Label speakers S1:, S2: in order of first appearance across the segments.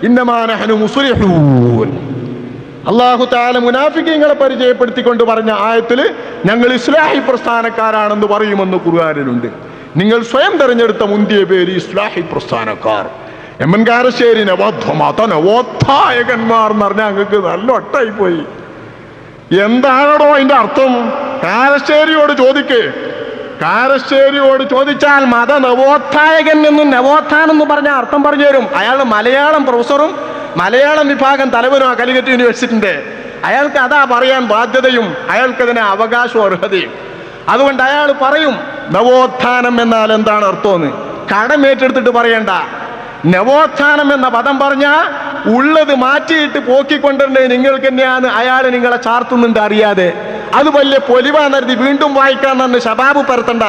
S1: ഇന്നമാ നഹ്നു മുസ്ലിഹൂൻ. അല്ലാഹു തആല മുനാഫിഖീങ്ങളെ പരിചയപ്പെടുത്തിക്കൊണ്ട് പറഞ്ഞ ആയത്തിൽ ഞങ്ങൾ ഇസ്ലാഹി പ്രസ്ഥാനക്കാരാണെന്ന് പറയുമെന്ന് ഖുർആനിലുണ്ട്. നിങ്ങൾ സ്വയം തെരഞ്ഞെടുത്ത മുന്തിയ പേര് ഇസ്ലാഹി പ്രസ്ഥാനക്കാർ. എമ്മൻ കാരശ്ശേരി നവോത്ഥായകന്മാർ എന്ന് പറഞ്ഞാൽ ഞങ്ങൾക്ക് നല്ല ഒട്ടായി പോയി. എന്താണോ അതിന്റെ അർത്ഥം? കാരശ്ശേരിയോട് ചോദിച്ചാൽ മത നവോത്ഥായകൻ എന്നും നവോത്ഥാനം എന്ന് പറഞ്ഞ അർത്ഥം പറഞ്ഞു തരും. അയാൾ മലയാളം പ്രൊഫസറും മലയാളം വിഭാഗം തലവനും ആ കാലിക്കറ്റ് യൂണിവേഴ്സിറ്റിന്റെ. അയാൾക്ക് അതാ പറയാൻ ബാധ്യതയും അയാൾക്കതിന് അവകാശവും അർഹതയും. അതുകൊണ്ട് അയാൾ പറയും നവോത്ഥാനം എന്നാൽ എന്താണ് അർത്ഥമെന്ന്. കടമേറ്റെടുത്തിട്ട് പറയണ്ട. നവോത്ഥാനം എന്ന പദം പറഞ്ഞാൽ ഉള്ളത് മാറ്റിയിട്ട് പോക്കിക്കൊണ്ടിരുന്നത് നിങ്ങൾക്ക് തന്നെയാണ്. അയാൾ നിങ്ങളെ ചാർത്തുന്നുണ്ട് അറിയാതെ. അത് വലിയ പൊലിവാന്നരുതി വീണ്ടും വായിക്കാൻ തന്നെ ശബാബ് പരത്തണ്ട.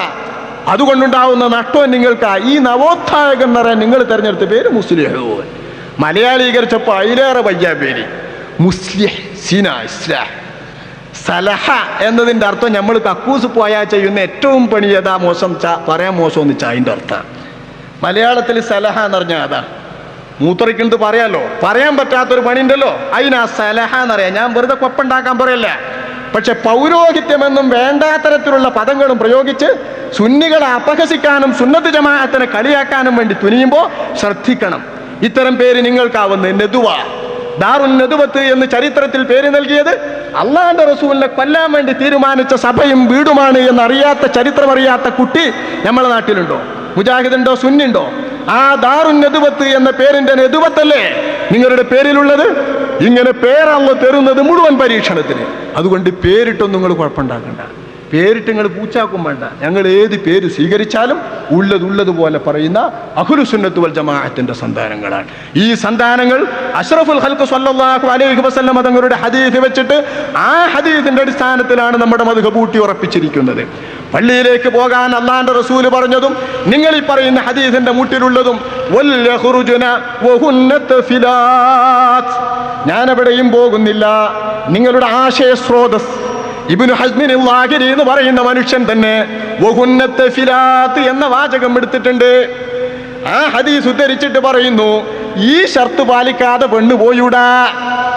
S1: അതുകൊണ്ടുണ്ടാവുന്ന നഷ്ടം നിങ്ങൾക്ക്. ഈ നവോത്ഥായകൻ എന്ന് പറയാൻ നിങ്ങൾ തിരഞ്ഞെടുത്ത പേര് മുസ്ലിഹൂൻ. മലയാളീകരിച്ചപ്പോൾ അതിലേറെ വയ്യ പേര് മുസ്ലിഹ് സിന ഇസ്ലാഹ്. സലഹ എന്നതിൻ്റെ അർത്ഥം നമ്മൾ കക്കൂസ് പോയാൽ ചെയ്യുന്ന ഏറ്റവും പണിയതാ മോശം പറയാൻ മോശം എന്ന് വെച്ചാൽ അതിൻ്റെ അർത്ഥം. മലയാളത്തിൽ സലഹ എന്ന് പറഞ്ഞാൽ അതാ മൂത്രയ്ക്കുന്നത് പറയാലോ. പറയാൻ പറ്റാത്തൊരു പണി ഉണ്ടല്ലോ, അതിനാ സലഹ എന്നറിയാം. ഞാൻ വെറുതെ കൊപ്പുണ്ടാക്കാൻ പറയല്ല. പക്ഷെ പൗരോഹിത്യമെന്നും വേണ്ടാത്തരത്തിലുള്ള പദങ്ങളും പ്രയോഗിച്ച് സുന്നികളെ അപഹസിക്കാനും സുന്നത്ത് ജമാഅത്തിനെ കളിയാക്കാനും വേണ്ടി തുനിയുമ്പോൾ ശ്രദ്ധിക്കണം. ഇത്തരം പേര് നിങ്ങൾക്കാവുന്ന നെതുവ, ദാറുൻ നെതുവത്ത് എന്ന് ചരിത്രത്തിൽ പേര് നൽകിയത് അള്ളാഹുവിന്റെ റസൂലിനെ കൊല്ലാൻ വേണ്ടി തീരുമാനിച്ച സഭയും വീടുമാണ് എന്നറിയാത്ത ചരിത്രമറിയാത്ത കുട്ടി നമ്മളെ നാട്ടിലുണ്ടോ? മുജാഹിദുണ്ടോ? സുന്നിണ്ടോ? ആ ദാറുൻ നെതുവത്ത് എന്ന പേരിന്റെ നെതുവത്തല്ലേ നിങ്ങളുടെ പേരിലുള്ളത്? ഇങ്ങനെ പേരല്ല തരുന്നത് മുഴുവൻ പരീക്ഷണത്തിന്. അതുകൊണ്ട് പേരിട്ടൊന്നും നിങ്ങൾ കുഴപ്പമുണ്ടാക്കണ്ട. പേരിട്ട് നിങ്ങൾ പൂച്ചാക്കും വേണ്ട. ഞങ്ങൾ ഏത് പേര് സ്വീകരിച്ചാലും ഉള്ളതുപോലെ പറയുന്ന അഹ്ലു സുന്നത്ത് വൽ ജമാഅത്തിന്റെ സന്താനങ്ങളാണ്. ഈ സന്താനങ്ങൾ അഷ്റഫുൽ ഖൽഖ് സ്വല്ലല്ലാഹു അലൈഹി വസല്ലം തങ്ങളുടെ ഹദീസ് വെച്ചിട്ട് ആ ഹദീസിന്റെ അടിസ്ഥാനത്തിലാണ് നമ്മുടെ മദ്ഹബ് ഊട്ടി ഉറപ്പിച്ചിരിക്കുന്നത്. പള്ളിയിലേക്ക് പോകാൻ അള്ളാന്റെ റസൂല് പറഞ്ഞതും നിങ്ങൾ ഈ പറയുന്ന ഹദീസിന്റെ മുട്ടിലുള്ളതും ഞാൻ എവിടെയും പോകുന്നില്ല. നിങ്ങളുടെ ആശയ സ്രോതസ് ഇബ്നു ഹസ്മിൻ അൽ-ലാഹിരി എന്ന് പറയുന്ന മനുഷ്യൻ തന്നെ വഹുന്നത്ത് ഫിലാത്ത് എന്ന വാചകം എടുത്തിട്ടുണ്ട്. ആ ഹദീസ് ഉദ്ധരിച്ചിട്ട് പറയുന്നു ഈ ഷർത്ത് പാലിക്കാതെ പെണ്ണ് പോയൂടാ.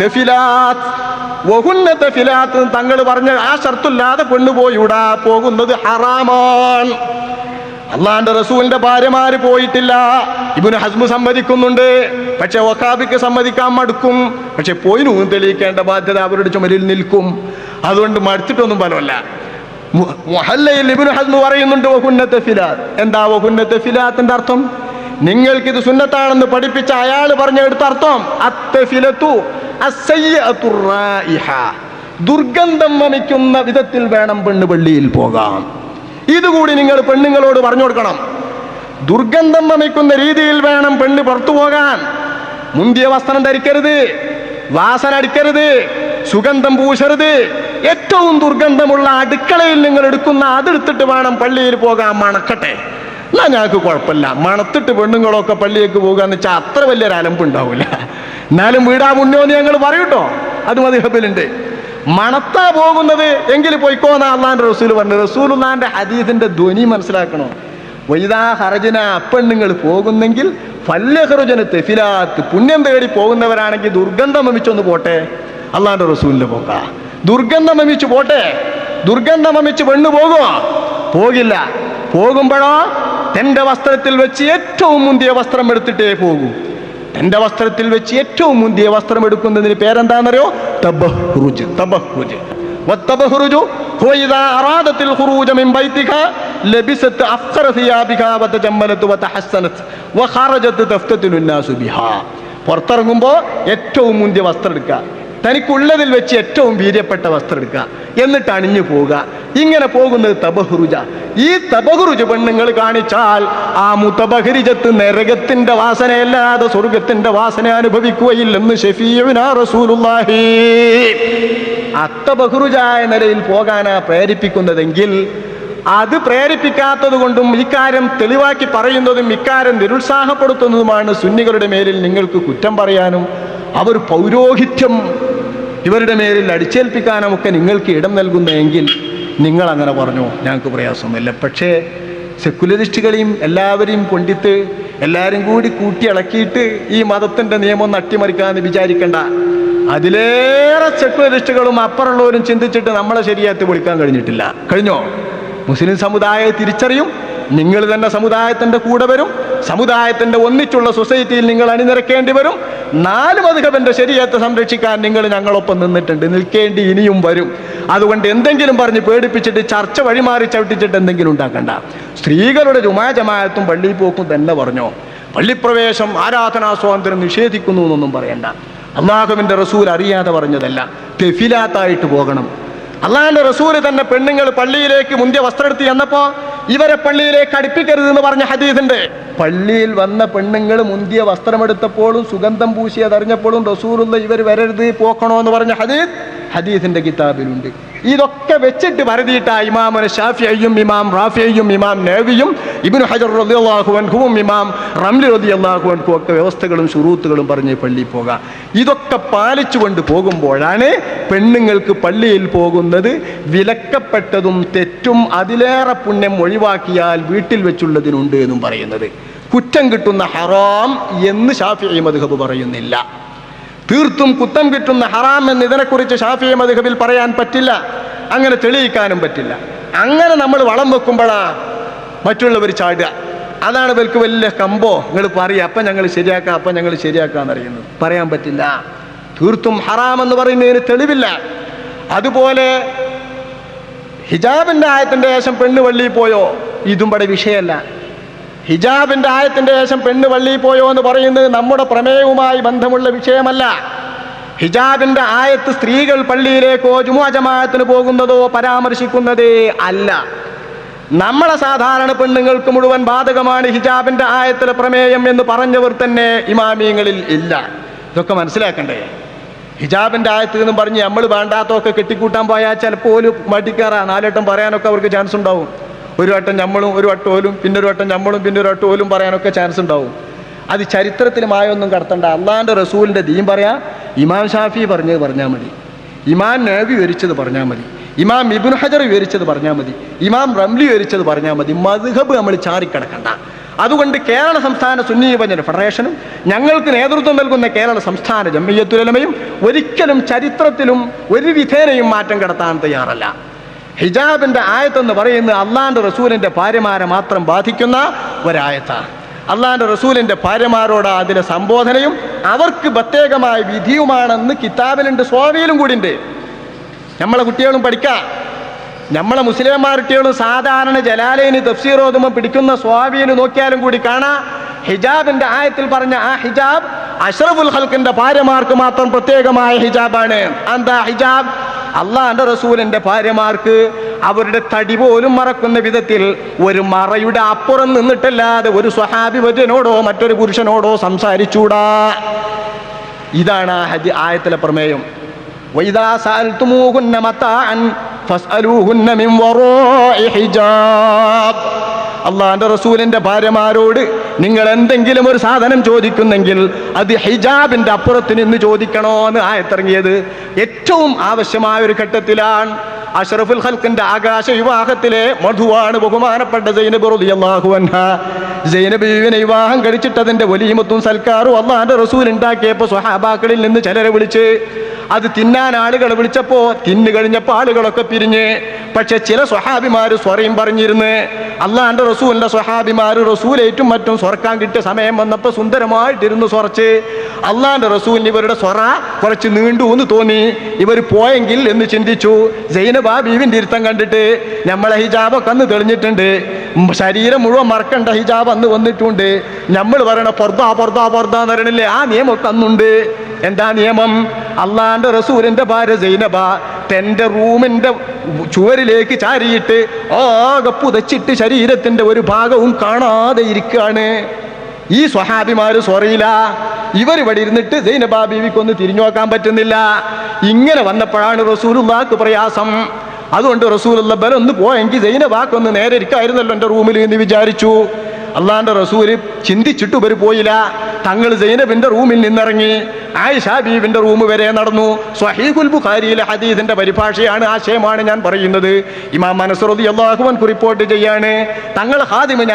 S1: തെഫിലാത്ത് വഹുന്നത്ത് ഫിലാത്ത് തങ്ങൾ പറഞ്ഞ ആ ഷർത്തില്ലാതെ പെണ്ണ് പോയൂടാ. പോകുന്നത് ഹറാമാണ്. അള്ളാന്റെ റസൂലിന്റെ ഭാര്യമാര് പോയിട്ടില്ല. ഇബ്നു ഹസ്മ് സമ്മതിക്കുന്നുണ്ട്. പക്ഷെ വഹാബിക്ക് സമ്മതിക്കാൻ മടുക്കും. പക്ഷെ പോയിനും തെളിയിക്കേണ്ട ബാധ്യത അവരുടെ ചുമലിൽ നിൽക്കും. അതുകൊണ്ട് മടുത്തിട്ടൊന്നും ഫലമല്ല. മുഹല്ലയിൽ ഇബ്നു ഹസ്മ് പറയുന്നുണ്ട് വഹുന്നത്ത് ഫിലാത്ത്. എന്താ വഹുന്നത്ത് ഫിലാത്തിന്റെ അർത്ഥം? നിങ്ങൾക്കിത് സുന്നത്താണെന്ന് പഠിപ്പിച്ച അയാൾ പറഞ്ഞെടുത്ത അർത്ഥം അത്തഫിലത്തു അസ്സയ്യഅത്തു റായിഹ, ദുർഗന്ധം വമിക്കുന്ന വിധത്തിൽ വേണം പെണ്ണ് പള്ളിയിൽ പോകാം. ഇതുകൂടി നിങ്ങൾ പെണ്ണുങ്ങളോട് പറഞ്ഞു കൊടുക്കണം. ദുർഗന്ധം വമിക്കുന്ന രീതിയിൽ വേണം പെണ്ണ് പുറത്തു പോകാൻ. മുന്തിയ വസ്ത്രം ധരിക്കരുത്, വാസന അടിക്കരുത്, സുഗന്ധം പൂശരുത്. ഏറ്റവും ദുർഗന്ധമുള്ള അടുക്കളയിൽ നിങ്ങൾ എടുക്കുന്ന അതെടുത്തിട്ട് വേണം പള്ളിയിൽ പോകാൻ. മണക്കട്ടെ എന്നാ ഞങ്ങൾക്ക് കുഴപ്പമില്ല. മണത്തിട്ട് പെണ്ണുങ്ങളൊക്കെ പള്ളിയേക്ക് പോകാന്ന് വെച്ചാൽ അത്ര വലിയൊരു അലമ്പുണ്ടാവില്ല. എന്നാലും വീടാ മുന്നോന്ന് ഞങ്ങൾ പറയൂട്ടോ. അത് മദ്ഹബിലുണ്ട്. മണത്താ പോകുന്നത് എങ്കിൽ പോയിക്കോന്നാ അള്ളാന്റെ റസൂല് പറഞ്ഞു. റസൂലുള്ളാന്റെ ഹദീസിന്റെ ധ്വനി മനസ്സിലാക്കണോ? വൈദാ ഹറജന, പെണ്ണുങ്ങൾ പോകുന്നെങ്കിൽ ഫല്യഖറുജന തെഫിലാത്ത്, പുണ്യം തേടി പോകുന്നവരാണെങ്കിൽ ദുർഗന്ധം വമിച്ചൊന്ന് പോട്ടെ. അള്ളാന്റെ റസൂലിന്റെ പോക്ക ദുർഗന്ധം വമിച്ചു പോട്ടെ. ദുർഗന്ധം വമിച്ച് പെണ്ണ് പോകുമോ? പോകില്ല. പോകുമ്പോഴോ തന്റെ വസ്ത്രത്തിൽ വെച്ച് ഏറ്റവും മുന്തിയ വസ്ത്രം എടുത്തിട്ടേ പോകൂ. തന്റെ വസ്ത്രത്തിൽ വെച്ച് ഏറ്റവും മുന്തിയ വസ്ത്രം എടുക്കുന്നതിന് പേരെന്താണെന്നറിയോ? തബഹ്റുജ്. തബഹ്റുജ് വത്തബഹ്റുജു ഹുവ ഇദാ അറാദത്തിൽ ഖുറൂജ മിൻ ബൈതിക ലബിസത് അഫ്ഖറ സിയാബിക വതജമ്മലത് വതഹസ്സനത് വഖറജത് തഫ്തതിലു നാസു ബിഹാ. പുറത്തിറങ്ങുമ്പോൾ ഏറ്റവും മുന്തിയ വസ്ത്രം എടുക്കുക, തനിക്കുള്ളതിൽ വെച്ച് ഏറ്റവും വീര്യപ്പെട്ട വസ്ത്രം എടുക്കുക, എന്നിട്ട് അണിഞ്ഞു പോവുക. ഇങ്ങനെ പോകുന്നത് തബഹ്റുജ. ഈ തബഹ്റുജ് പെണ്ണുങ്ങൾ കാണിച്ചാൽ ആ മുതബഹ്രിജത്ത് നരകത്തിന്റെ വാസനയല്ലാതെ സ്വർഗത്തിന്റെ വാസന അനുഭവിക്കുകയില്ലെന്ന് ശഫീഉനാ റസൂലുള്ളാഹി. അത്തബഹ്റുജായ നിലയിൽ പോകാനാ പ്രേരിപ്പിക്കുന്നതെങ്കിൽ അത് പ്രേരിപ്പിക്കാത്തത് കൊണ്ടും ഇക്കാര്യം തെളിവാക്കി പറയുന്നതും ഇക്കാര്യം നിരുത്സാഹപ്പെടുത്തുന്നതുമാണ് സുന്നികളുടെ മേലിൽ നിങ്ങൾക്ക് കുറ്റം പറയാനും അവർ പൗരോഹിത്യം ഇവരുടെ മേലിൽ അടിച്ചേൽപ്പിക്കാനും ഒക്കെ നിങ്ങൾക്ക് ഇടം നൽകുന്നതെങ്കിൽ നിങ്ങൾ അങ്ങനെ പറഞ്ഞു, ഞങ്ങൾക്ക് പ്രയാസമൊന്നുമില്ല. പക്ഷേ സെക്കുലറിസ്റ്റുകളെയും എല്ലാവരെയും കൊണ്ടിട്ട് എല്ലാവരും കൂടി കൂട്ടിയിളക്കിയിട്ട് ഈ മതത്തിൻ്റെ നിയമം അട്ടിമറിക്കാമെന്ന് വിചാരിക്കണ്ട. അതിലേറെ സെക്കുലറിസ്റ്റുകളും അപ്പുറമുള്ളവരും ചിന്തിച്ചിട്ട് നമ്മളെ ശരീഅത്ത് പൊളിക്കാൻ കഴിഞ്ഞിട്ടില്ല. കഴിഞ്ഞോ? മുസ്ലിം സമുദായത്തെ തിരിച്ചറിയും, നിങ്ങൾ തന്നെ സമുദായത്തിൻ്റെ കൂടെ വരും, സമുദായത്തിൻ്റെ ഒന്നിച്ചുള്ള സൊസൈറ്റിയിൽ നിങ്ങൾ അണിനിരക്കേണ്ടി വരും. 4 മദ്ഹബിന്റെ ശരീഅത്ത് സംരക്ഷിക്കാൻ നിങ്ങൾ ഞങ്ങളൊപ്പം നിന്നിട്ടുണ്ട്, നിൽക്കേണ്ടി ഇനിയും വരും. അതുകൊണ്ട് എന്തെങ്കിലും പറഞ്ഞ് പേടിപ്പിച്ചിട്ട് ചർച്ച വഴിമാറി ചവിട്ടിച്ചിട്ട് എന്തെങ്കിലും ഉണ്ടാക്കണ്ട. സ്ത്രീകളുടെ ജുമാ ജമാഅത്തും പള്ളിയിൽ പോക്കും തന്നെ പറഞ്ഞോ. പള്ളിപ്രവേശം ആരാധനാ സ്വാതന്ത്ര്യം നിഷേധിക്കുന്നു എന്നൊന്നും പറയണ്ട. അള്ളാഹുവിൻ്റെ റസൂൽ അറിയാതെ പറഞ്ഞതല്ല, തെഫിലാത്തായിട്ട് പോകണം. അള്ളാഹിൻ്റെ റസൂൽ തന്നെ പെണ്ണുങ്ങൾ പള്ളിയിലേക്ക് മുന്തിയ വസ്ത്രം എടുത്ത് ചെന്നപ്പോൾ ഇവരെ പള്ളിയിലേക്ക് അടുപ്പിക്കരുതെന്ന് പറഞ്ഞ ഹദീസുണ്ട്. പള്ളിയിൽ വന്ന പെണ്ണുങ്ങൾ മുന്തിയ വസ്ത്രമെടുത്തപ്പോഴും സുഗന്ധം പൂശിയതറിഞ്ഞപ്പോഴും റസൂലുള്ള ഇവർ വരരുത് പോക്കണോ എന്ന് പറഞ്ഞ ഹദീസിന്റെ കിതാബിലുണ്ട്. ഇതൊക്കെ വെച്ചിട്ട് പരതിയിട്ട ഇമാം ഷാഫിഈയും ഇമാം റാഫിഈയും ഇമാം നവവിയും ഇബ്നു ഹജർ റളിയല്ലാഹു അൻഹുവും ഇമാം റംലി റളിയല്ലാഹു അൻഹു ഒക്കെ വ്യവസ്ഥകളും ശുറൂത്തുകളും പറഞ്ഞ് പള്ളിയിൽ പോകാം. ഇതൊക്കെ പാലിച്ചുകൊണ്ട് പോകുമ്പോഴാണ് പെണ്ണുങ്ങൾക്ക് പള്ളിയിൽ പോകുന്നത് വിലക്കപ്പെട്ടതും തെറ്റും അതിലേറെ പുണ്യം ഒഴിവാക്കിയാൽ വീട്ടിൽ വെച്ചുള്ളതിനുണ്ട് എന്നും പറയുന്നത്. കുറ്റം കിട്ടുന്ന ഹറാം എന്ന് ശാഫിഈ മദ്ഹബ് പറയുന്നില്ല. തീർത്തും കുറ്റം കിട്ടുന്ന ഹറാം എന്ന് ഇതിനെക്കുറിച്ച് ശാഫിഈ മദ്ഹബിൽ പറയാൻ പറ്റില്ല, അങ്ങനെ തെളിയിക്കാനും പറ്റില്ല. അങ്ങനെ നമ്മൾ വളം വെക്കുമ്പോഴാ മറ്റുള്ളവർ ചാടുക. അതാണ് ഇവർക്ക് വലിയ കമ്പോ, നിങ്ങൾ പറയുക അപ്പം ഞങ്ങൾ ശരിയാക്കാം, അപ്പം ഞങ്ങൾ ശരിയാക്കാന്നറിയുന്നത്. പറയാൻ പറ്റില്ല. തീർത്തും ഹറാം എന്ന് പറയുന്നതിന് തെളിവില്ല. അതുപോലെ ഹിജാബിന്റെ ആയത്തിന്റെ ശേഷം പെണ്ണ് പള്ളിയിൽ പോയോ, ഇതും ഇവിടെ വിഷയമല്ല. ഹിജാബിന്റെ ആയത്തിന്റെ ശേഷം പെണ്ണ് പള്ളിയിൽ പോയോ എന്ന് പറയുന്നത് നമ്മുടെ പ്രമേയവുമായി ബന്ധമുള്ള വിഷയമല്ല. ഹിജാബിന്റെ ആയത്ത് സ്ത്രീകൾ പള്ളിയിലേക്കോ ജുമുഅ ജമാഅത്തിന് പോകുന്നതോ പരാമർശിക്കുന്നതേ അല്ല. നമ്മളെ സാധാരണ പെണ്ണുങ്ങൾക്ക് മുഴുവൻ ബാധകമാണ് ഹിജാബിന്റെ ആയത്തിലെ പ്രമേയം എന്ന് പറഞ്ഞവർ തന്നെ ഇമാമിയങ്ങളിൽ ഇല്ല. ഇതൊക്കെ മനസ്സിലാക്കണ്ടേ? ഹിജാബിന്റെ ആയത്ത് എന്നും പറഞ്ഞ് നമ്മൾ വേണ്ടാത്തൊക്കെ കെട്ടിക്കൂട്ടാൻ പോയാൽ ചിലപ്പോൾ ഒരു മടിക്കാറാ 4 വട്ടം പറയാനൊക്കെ അവർക്ക് ചാൻസ് ഉണ്ടാവും. ഒരു വട്ടം നമ്മളും ഒരു വട്ടം ഓലും പിന്നെ ഒരു വട്ടം നമ്മളും പിന്നെ ഒരു വട്ടം ഓലും പറയാനൊക്കെ ചാൻസ് ഉണ്ടാവും. അത് ചരിത്രത്തിൽ മായൊന്നും കടത്തണ്ട. അള്ളാഹിൻ്റെ റസൂലിൻ്റെ ദീൻ പറയാ, ഇമാം ഷാഫി പറഞ്ഞത് പറഞ്ഞാൽ മതി, ഇമാം നവവി വിവരിച്ചത് പറഞ്ഞാൽ മതി, ഇമാം ഇബ്നു ഹജർ വിവരിച്ചത് പറഞ്ഞാൽ മതി, ഇമാം റംലി വിവരിച്ചത് പറഞ്ഞാൽ മതി. മദ്ഹബ് നമ്മൾ ചാറിക്കിടക്കണ്ട. അതുകൊണ്ട് കേരള സംസ്ഥാന സുന്നി യുവജന ഫെഡറേഷനും ഞങ്ങൾക്ക് നേതൃത്വം നൽകുന്ന കേരള സംസ്ഥാന ജംഇയ്യത്തുൽ ഉലമയും ഒരിക്കലും ചരിത്രത്തിലും ഒരു വിധേനയും മാറ്റം കടത്താൻ തയ്യാറല്ല. ഹിജാബിന്റെ ആയത്തെന്ന് പറയുന്നത് അള്ളാഹിൻ്റെ റസൂലിൻ്റെ ഭാര്യമാരെ മാത്രം ബാധിക്കുന്ന ഒരായത്താണ്. അള്ളാഹിൻ്റെ റസൂലിൻ്റെ ഭാര്യമാരോട് അതിലെ സംബോധനയും അവർക്ക് പ്രത്യേകമായ വിധിയുമാണെന്ന് കിതാബിലുണ്ട്, സ്വാവിയിലും കൂടി ഉണ്ട്. നമ്മളെ കുട്ടികളും പഠിക്കാം. നമ്മളെ മുസ്ലിംമാർ കുട്ടികളും സാധാരണ ജലാലൈനി തഫ്സീർ ഓതുമ്പോൾ പിടിക്കുന്ന സ്വാവിയിൽ നോക്കിയാലും കൂടി കാണാം, ഹിജാബിന്റെ ആയത്തിൽ പറഞ്ഞ ആ ഹിജാബ് അഷ്റഫുൽ ഖൽഖിന്റെ ഭാര്യമാർക്ക് മാത്രം പ്രത്യേകമായ ഹിജാബാണ്. എന്താ ഹിജാബ്? അള്ളാഹിന്റെ റസൂലിന്റെ ഭാര്യമാർക്ക് അവരുടെ തടി പോലും മറക്കുന്ന വിധത്തിൽ ഒരു മറയുടെ അപ്പുറം നിന്നിട്ടല്ലാതെ ഒരു സ്വഹാബി വര്യനോടോ മറ്റൊരു പുരുഷനോടോ സംസാരിച്ചൂടാ. ഇതാണ് ആയത്തിലെ പ്രമേയം. വൈദാ സഅൽതുമൂഹുന്ന മതാഅൻ ഫസ്അലൂഹുന്ന മിൻ വറാഇ ഹിജാബ്. അള്ളാഹിന്റെ റസൂലിന്റെ ഭാര്യമാരോട് നിങ്ങൾ എന്തെങ്കിലും ഒരു സാധനം ചോദിക്കുന്നെങ്കിൽ അത് ഹിജാബിന്റെ അപ്പുറത്ത് നിന്ന് ചോദിക്കണോ എന്ന് ആയത്തിറങ്ങിയത് ഏറ്റവും ആവശ്യമായ ഒരു ഘട്ടത്തിലാണ്. അഷ്റഫുൽ ഖൽഖിന്റെ ആകാശ വിവാഹത്തിലെ മധുവാണ് ബഹുമാനപ്പെട്ട സൈനബ് റളിയല്ലാഹു അൻഹാ. സൈനബ് ബീവിനെ വിവാഹം കഴിച്ചിട്ടതിന്റെ വലിയമത്തും സൽക്കാറും അള്ളാഹിന്റെ റസൂൽ ഉണ്ടാക്കിയപ്പോൾ സ്വഹാബാക്കളിൽ നിന്ന് ചിലരെ വിളിച്ച് അത് തിന്നാൻ ആളുകളെ വിളിച്ചപ്പോൾ തിന്നു കഴിഞ്ഞപ്പോൾ ആളുകളൊക്കെ പിരിഞ്ഞ്. പക്ഷെ ചില സ്വഹാബിമാര് സ്വറയും പറഞ്ഞിരുന്ന്. അള്ളാഹിന്റെ റസൂലിന്റെ സ്വഹാബിമാര് റസൂലേറ്റും മറ്റും സ്വർക്കാൻ കിട്ടിയ സമയം വന്നപ്പോൾ സുന്ദരമായിട്ടിരുന്ന് സ്വറച്ച്. അള്ളാഹിന്റെ റസൂലിന് ഇവരുടെ സ്വറ കുറച്ച് നീണ്ടു എന്ന് തോന്നി. ഇവർ പോയെങ്കിൽ എന്ന് ചിന്തിച്ചു. സൈനബാ ബീവിന്റെ ഇരുത്തം കണ്ടിട്ട് നമ്മളെ ഹിജാബൊക്കെ അന്ന് തെളിഞ്ഞിട്ടുണ്ട്, ശരീരം മുഴുവൻ മറക്കണ്ട ഹിജാബ് അന്ന് വന്നിട്ടുണ്ട്. നമ്മൾ പറയണ പൊർദാ പൊർദാ പൊർദാ എന്ന് പറയണില്ലേ, ആ നിയമമൊക്കെ അന്നുണ്ട്. എന്താ നിയമം? അള്ളാഹിന്റെ റസൂലിന്റെ ഭാര്യ സൈനബ തന്റെ റൂമിന്റെ ചുവരിലേക്ക് ചാരിയിട്ട് ആകെ പുതച്ചിട്ട് ശരീരത്തിന്റെ ഒരു ഭാഗവും കാണാതെ ഇരിക്കുകയാണ്. ഈ സ്വഹാബിമാര് സ്വറയില. ഇവരിവിടെ ഇരുന്നിട്ട് സൈനബ ബീവിക്കൊന്ന് തിരിഞ്ഞു നോക്കാൻ പറ്റുന്നില്ല. ഇങ്ങനെ വന്നപ്പോഴാണ് റസൂലുള്ളാഹിക്ക് പ്രയാസം. അതുകൊണ്ട് റസൂലുള്ള ബലൊന്ന് പോയെങ്കിൽ സൈനബാക്കൊന്ന് നേരെ ഇരിക്കായിരുന്നല്ലോ എൻ്റെ റൂമിൽ എന്ന് വിചാരിച്ചു. അള്ളാഹിന്റെ റസൂല് ചിന്തിച്ചിട്ട് ഇവർ പോയില്ല. തങ്ങൾ സൈനബിന്റെ റൂമിൽ നിന്നിറങ്ങി. ആയിഷ ബീവിന്റെ റൂം വരെ നടന്നു. സ്വഹീഹുൽ ബുഖാരിയിലെ ഹദീസിന്റെ പരിഭാഷയാണ്, ആശയമാണ് ഞാൻ പറയുന്നത്. ഇമാം അനസ് റളിയല്ലാഹു അൻഹു റിപ്പോർട്ട് ചെയ്യാണ്, തങ്ങൾ ഖാദിമ്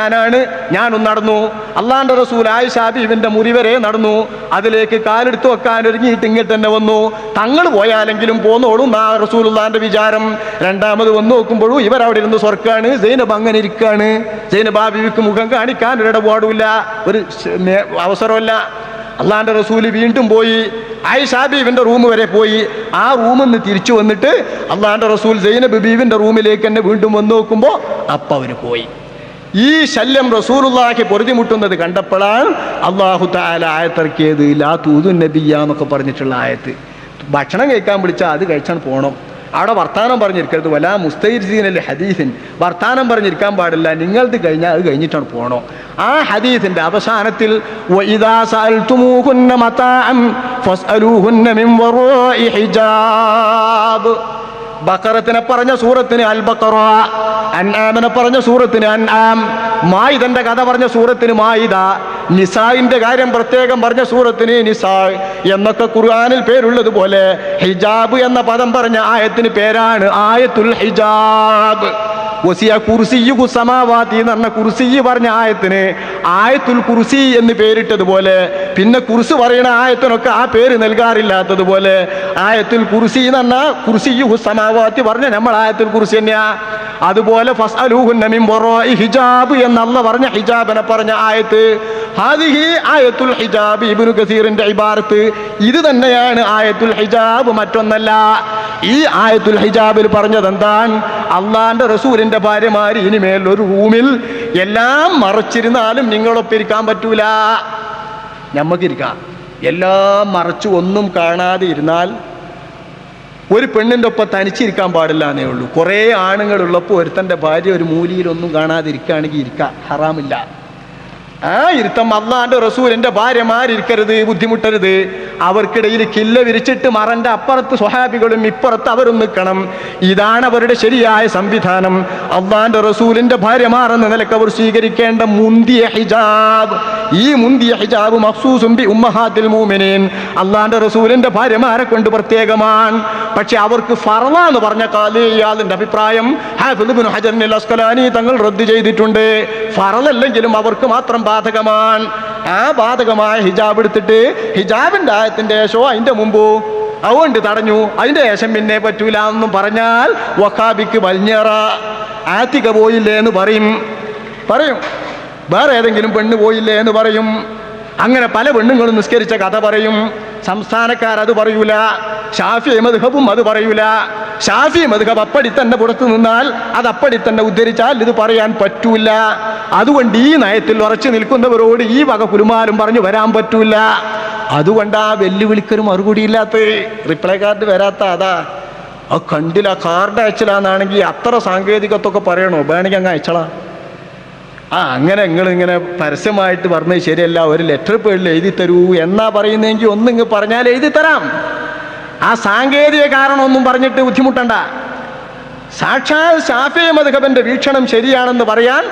S1: ഞാനും നടന്നു. അള്ളാന്റെ റസൂൽ ആയിഷ ബീവിന്റെ മുറി വരെ നടന്നു. അതിലേക്ക് കാലെടുത്ത് വെക്കാൻ ഒരുങ്ങിയിട്ട് ഇങ്ങോട്ട് തന്നെ വന്നു. തങ്ങൾ പോയാലെങ്കിലും പോന്നോളും ആ റസൂലുള്ളാന്റെ വിചാരം. രണ്ടാമത് വന്നു നോക്കുമ്പോഴും ഇവരവിടെ ഇരുന്ന് സ്വർക്കാണ്. സൈനബ് അങ്ങനെ ഇരിക്കാണ്. സൈനബ് ബീവിക്ക് മുഖം കാണിക്കാൻ ഒരിടപാടുമില്ല, ഒരു അവസരമല്ല. അള്ളാന്റെ റസൂല് വീണ്ടും പോയി ആയിഷ ബീവിന്റെ റൂം വരെ പോയി. ആ റൂമിൽ നിന്ന് തിരിച്ചു വന്നിട്ട് അള്ളാന്റെ റസൂൽ സൈനബ് ബീവിന്റെ റൂമിലേക്ക് തന്നെ വീണ്ടും വന്നു നോക്കുമ്പോൾ അപ്പം അവര് പോയി. ഈ ശല്യം റസൂലുള്ളാഹിക്ക് പൊറുതിമുട്ടുന്നത് കണ്ടപ്പോഴാണ് അള്ളാഹു തആല ആയത്തിറക്കിയത്, ലാ തൂദു നബിയ്യ എന്നൊക്കെ പറഞ്ഞിട്ടുള്ള ആയത്ത്. ഭക്ഷണം കഴിക്കാൻ വിളിച്ചാൽ അത് കഴിച്ചാൽ പോകണം. അവിടെ വർത്താനം പറഞ്ഞിരിക്കരുത്. വലാ മുസ്തൈരിസീനൽ ഹദീസിൻ, വർത്താനം പറഞ്ഞിരിക്കാൻ പാടില്ല. നിങ്ങളത് കഴിഞ്ഞാൽ അത് കഴിഞ്ഞിട്ടാണ് പോകണം. ആ ഹദീസിന്റെ അവസാനത്തിൽ വഇദാ സഅൽതുമൂഹുന്ന മതാഅൻ ഫസ്അലൂഹുന്ന മിൻ വറാഇ ഹിജാബ്. ബഖറത്തിനെ പറഞ്ഞ സൂറത്തിന് അൽ ബഖറ, അൻആമിനെ പറഞ്ഞ സൂറത്തിന് അൻആം, മായിദന്റെ കഥ പറഞ്ഞ സൂറത്തിന് മായിദ, നിസായിന്റെ കാര്യം പ്രത്യേകം പറഞ്ഞ സൂറത്തിന് നിസാ എന്നൊക്കെ ഖുർആനിൽ പേരുള്ളതുപോലെ ഹിജാബ് എന്ന പദം പറഞ്ഞ ആയത്തിന് പേരാണ് ആയത്തുൽ ഹിജാബ്. വസിയ കുർസിയ്യു സമാവാതി എന്ന് പറഞ്ഞ കുർസി പറഞ്ഞ ആയത്തിന് ആയത്തുൽ കുർസി എന്ന് പേരിട്ടതുപോലെ, പിന്നെ കുർസ് പറയുന്ന ആയത്തിനൊക്കെ ആ പേര് നൽകാറില്ലാത്തതുപോലെ ആയത്തുൽ കുർസി എന്ന് പറഞ്ഞാൽ കുർസിയ്യു സമാവാതി പറഞ്ഞ നമ്മൾ ആയത്തുൽ കുർസി തന്നെയാ. അതുപോലെ ഫസ്അലൂഹുന്ന മിൻ വറാഇ ഹിജാബ് എന്ന് അല്ലാഹ് പറഞ്ഞ ഹിജാബിനെ പറഞ്ഞ ആയത്ത് ഹാദിഹി ആയത്തുൽ ഹിജാബ്. ഇബ്നു കസീറിന്റെ ഇബാറത്ത് ഇത് തന്നെയാണ് ആയത്തുൽ ഹിജാബ്, മറ്റൊന്നല്ല. ഈ ആയത്തുൽ ഹിജാബിൽ പറഞ്ഞത് എന്താണ്? അള്ളാന്റെ റസൂലിന്റെ ഭാര്യമാര് ഇനിമേൽ ഒരു റൂമിൽ എല്ലാം മറച്ചിരുന്നാലും നിങ്ങളൊപ്പിരിക്കാൻ പറ്റൂല. ഞമ്മക്കിരിക്കാം. എല്ലാം മറച്ചു ഒന്നും കാണാതെ ഇരുന്നാൽ ഒരു പെണ്ണിൻ്റെ ഒപ്പം തനിച്ചിരിക്കാൻ പാടില്ല എന്നേ ഉള്ളൂ. കുറേ ആണുങ്ങളുള്ളപ്പോൾ ഒരുത്തൻ്റെ ഭാര്യ ഒരു മൂലയിലൊന്നും കാണാതിരിക്കുകയാണെങ്കിൽ ഇരിക്കുക ഹറാമില്ല. ആ ഇരുത്തം അള്ളാന്റെ റസൂലിന്റെ ഭാര്യമാരിക്കരുത്, ബുദ്ധിമുട്ടരുത്. അവർക്കിടയിൽ കില്ല വിരിച്ചിട്ട് മറന്റെ അപ്പുറത്ത് സ്വഹാബികളും ഇപ്പുറത്ത് അവരും നിൽക്കണം. ഇതാണ് അവരുടെ ശരിയായ സംവിധാനം. അള്ളാന്റെ റസൂലിന്റെ ഭാര്യമാർ എന്ന നിലക്ക് അവർ സ്വീകരിക്കേണ്ട മുന്തിയ ഹിജാബ്. ഈ മുന്തിയ ഹിജാബ് മഖ്സൂസും ബി ഉമ്മഹാത്തിൽ മുഅ്മിനീൻ, അള്ളാന്റെ റസൂലിന്റെ ഭാര്യമാരെ കൊണ്ട് പ്രത്യേകമാണ്. പക്ഷെ അവർക്ക് ഫർള എന്ന് പറഞ്ഞ കാലിയാദിന്റെ അഭിപ്രായം ഹാഫിദ് ഇബ്നു ഹജർ അൽ അസ്ഖലാനി തങ്ങൾ റദ്ദ് ചെയ്തിട്ടുണ്ട്. ഫർളല്ലെങ്കിലും അവർക്ക് മാത്രം ബാധകമാണ്. ആ ബാധകമായ ഹിജാബ് എടുത്തിട്ട് ഹിജാബിന്റെ ആയത്തിന്റെ ശേഷമോ അതിന്റെ മുമ്പോ അതുകൊണ്ട് തടഞ്ഞു, അതിന്റെ ശേഷം പിന്നെ പറ്റൂല എന്നും പറഞ്ഞാൽ വഹാബിക്ക് വലിഞ്ഞേറ. ആത്തിക പോയില്ലേ എന്ന് പറയും. വേറെ ഏതെങ്കിലും പെണ്ണ് പോയില്ലേ എന്ന് പറയും. അങ്ങനെ പല പെണ്ണുങ്ങളും നിസ്കരിച്ച കഥ പറയും. സംസ്ഥാനക്കാരത് പറയൂല. ഷാഫി മദ്ഹബും അത് പറയൂല. ഷാഫി മദ്ഹബ് അപ്പടി തന്നെ പുറത്തു നിന്നാൽ അത് അപ്പടി തന്നെ ഉദ്ധരിച്ചാൽ ഇത് പറയാൻ പറ്റൂല. അതുകൊണ്ട് ഈ നയത്തിൽ ഉറച്ചു നിൽക്കുന്നവരോട് ഈ വക കുലുമാലും പറഞ്ഞു വരാൻ പറ്റൂല. അതുകൊണ്ട് ആ വെല്ലുവിളിക്കൊരു മറുപടിയില്ലാത്ത റിപ്ലൈ കാർഡ് വരാത്ത അതാ. ആ കണ്ടില്ല, കാർഡ് അയച്ചില്ലാന്നാണെങ്കിൽ അത്ര സാങ്കേതികത്വമൊക്കെ പറയണോ? വേണമെങ്കിൽ അങ്ങ് അയച്ചളാ. അങ്ങനെ നിങ്ങളിങ്ങനെ പരസ്യമായിട്ട് പറഞ്ഞത് ശരിയല്ല, ഒരു ലെറ്റർ പേരിൽ എഴുതി തരൂ എന്നാ പറയുന്നതെങ്കിൽ ഒന്നിങ്ങ് പറഞ്ഞാൽ എഴുതി തരാം. ആ സാങ്കേതിക കാരണം ഒന്നും പറഞ്ഞിട്ട് ബുദ്ധിമുട്ടണ്ട. സാക്ഷാൽ ശാഫിഈ മദ്ഹബിന്റെ വീക്ഷണം ശരിയാണെന്ന് പറയാൻ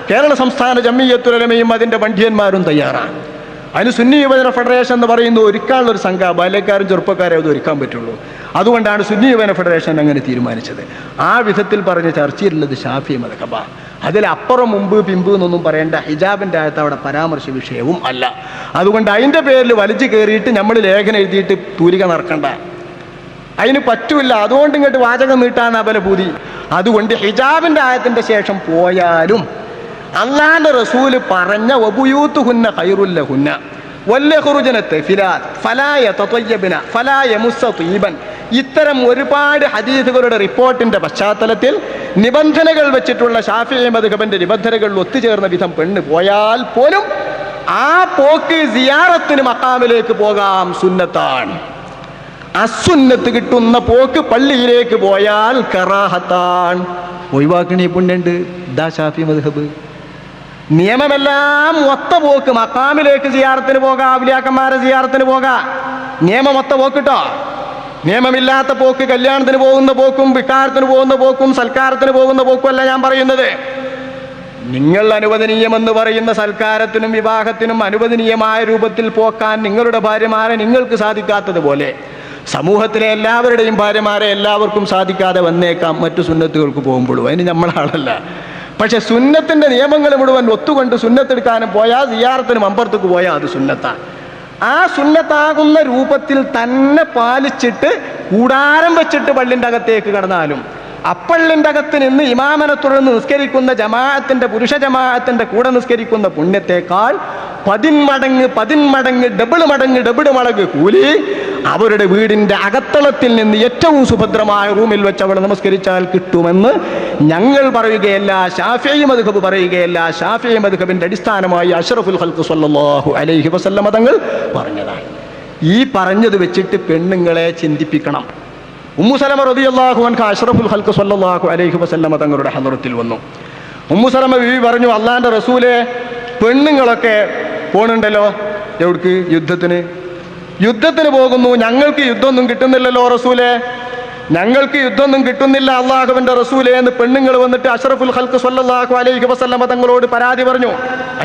S1: കേരള സംസ്ഥാന ജംഇയ്യത്തുൽ ഉലമയും അതിന്റെ പണ്ഡിതന്മാരും തയ്യാറാണ്. അതിന് സുന്നി യുവജന ഫെഡറേഷൻ എന്ന് പറയുന്ന ഒരുക്കാനുള്ളൊരു സംഘം, ബാല്യക്കാരും ചെറുപ്പക്കാരും അത് ഒരുക്കാൻ പറ്റുള്ളൂ. അതുകൊണ്ടാണ് സുന്നി യുവജന ഫെഡറേഷൻ അങ്ങനെ തീരുമാനിച്ചത്. ആ വിധത്തിൽ പറഞ്ഞ ചർച്ചയിലുള്ളത് ഷാഫിഈ മദ്ഹബാണ്. അതിലപ്പുറം മുമ്പ് പിമ്പ് എന്നൊന്നും പറയേണ്ട. ഹിജാബിൻ്റെ അകത്ത് അവിടെ പരാമർശ വിഷയവും അല്ല. അതുകൊണ്ട് അതിൻ്റെ പേരിൽ വലിച്ചു കയറിയിട്ട് നമ്മൾ ലേഖനം എഴുതിയിട്ട് തൂലിക നടക്കണ്ട, അതിന് പറ്റൂല. അതുകൊണ്ട് ഇങ്ങോട്ട് വാചകം നീട്ടാൻ അബലഭൂതി. അതുകൊണ്ട് ഹിജാബിൻ്റെ ആയത്തിൻ്റെ ശേഷം പോയാലും അല്ലാഹുവിന്റെ റസൂല് പറഞ്ഞ വബുയൂത്തുഹുന്ന ഖൈറുൽ ലഹുന്ന വല്ലഖുറുജന തഫിലാത് ഫലാ യതതയ്യബന ഫലാ യമുസ്സ തീബൻ, ഇത്തരം ഒരുപാട് ഹദീസുകളുടെ റിപ്പോർട്ടിന്റെ പശ്ചാത്തലത്തിൽ നിബന്ധനകൾ വെച്ചിട്ടുള്ള ഷാഫിഈ മദ്ഹബിന്റെ നിബന്ധനകളിൽ ഒത്തുചേർന്ന വിധം പെണ്ണ് പോയാൽ പോലും ആ പോക്ക് സിയാറത്തിന് മഖാമിലേക്ക് പോകാം, സുന്നത്താണ്. അസുന്നത്ത് കിട്ടുന്ന പോക്ക് പള്ളിയിലേക്ക് പോയാൽ കറാഹത്താണ്, ഒഴിവാക്കണേ പുണ്യുണ്ട്. ഇതാ ഷാഫിഈ മദ്ഹബ്. നിയമമെല്ലാം ഒത്ത പോക്ക്, മഖാമിലേക്ക് സിയാറത്തിന് പോകാം, ഔലിയാക്കന്മാരെ സിയാറത്തിന് പോകാം. നിയമം ഒത്ത പോക്കിട്ടോ. നിയമമില്ലാത്ത പോക്ക്, കല്യാണത്തിന് പോകുന്ന പോക്കും വിക്കാരത്തിന് പോകുന്ന പോക്കും സൽക്കാരത്തിന് പോകുന്ന പോക്കും അല്ല ഞാൻ പറയുന്നത്. നിങ്ങൾ അനുവദനീയമെന്ന് പറയുന്ന സൽക്കാരത്തിനും വിവാഹത്തിനും അനുവദനീയമായ രൂപത്തിൽ പോക്കാൻ നിങ്ങളുടെ ഭാര്യമാരെ നിങ്ങൾക്ക് സാധിക്കാത്തതുപോലെ സമൂഹത്തിലെ എല്ലാവരുടെയും ഭാര്യമാരെ എല്ലാവർക്കും സാധിക്കാതെ വന്നേക്കാം മറ്റു സുന്നത്തുകൾക്ക് പോകുമ്പോഴും. അതിന് നമ്മളാളല്ല. പക്ഷെ സുന്നത്തിൻ്റെ നിയമങ്ങൾ മുഴുവൻ ഒത്തുകൊണ്ട് സുന്നത്തെടുക്കാനും പോയാൽ സിയാറത്തിനും അമ്പർത്തേക്ക് പോയാൽ അത് സുന്നത്താണ്. ആ സുന്നത്താകുന്ന രൂപത്തിൽ തന്നെ പാലിച്ചിട്ട് കൂടാരം വെച്ചിട്ട് പള്ളിൻ്റെ അകത്തേക്ക് കടന്നാലും അപ്പള്ളിൻ്റെ അകത്ത് നിന്ന് ഇമാമനെ തുടർന്ന് നിസ്കരിക്കുന്ന ജമാഅത്തിൻ്റെ പുരുഷ ജമാഅത്തിൻ്റെ കൂടെ നിസ്കരിക്കുന്ന പുണ്യത്തേക്കാൾ 10 മടങ്ങ് ഡബിൾ മടങ്ങ് കൂലി അവരുടെ വീടിൻ്റെ അകത്തളത്തിൽ നിന്ന് ഏറ്റവും സുഭദ്രമായ റൂമിൽ വെച്ച് അവിടെ നമസ്കരിച്ചാൽ കിട്ടുമെന്ന് ഞങ്ങൾ പറയുകയല്ല, ശാഫിഈ മദ്ഹബ് പറയുകയല്ല. ശാഫിഈ മദ്ഹബിൻ്റെ അടിസ്ഥാനമായി അഷ്റഫുൽ ഖൽഖ് സ്വല്ലല്ലാഹു അലൈഹി വസല്ലമ തങ്ങൾ പറഞ്ഞതാണ്. ഈ പറഞ്ഞത് വെച്ചിട്ട് പെണ്ണുങ്ങളെ ചിന്തിപ്പിക്കണം. ഉമ്മു സലമ റളിയല്ലാഹു അൻഹ അഷ്റഫുൽ ഖൽഖ് സ്വല്ലല്ലാഹു അലൈഹി വസല്ലമ തങ്ങളുടെ ഹദറത്തിൽ വന്നു. ഉമ്മു സലമ ബീവി പറഞ്ഞു, അള്ളാഹിൻ്റെ റസൂലെ, പെണ്ണുങ്ങളൊക്കെ പോണുണ്ടല്ലോ, എവിടേക്ക്? യുദ്ധത്തിന് പോകുന്നു. ഞങ്ങൾക്ക് യുദ്ധമൊന്നും കിട്ടുന്നില്ലല്ലോ റസൂലെ, ഞങ്ങൾക്ക് യുദ്ധമൊന്നും കിട്ടുന്നില്ല അള്ളാഹുവിൻ്റെ റസൂലെ എന്ന് പെണ്ണുങ്ങൾ വന്നിട്ട് അഷ്റഫുൽ ഖൽഖ് സ്വല്ലല്ലാഹു അലൈഹി വസല്ലമ തങ്ങളോട് പരാതി പറഞ്ഞു.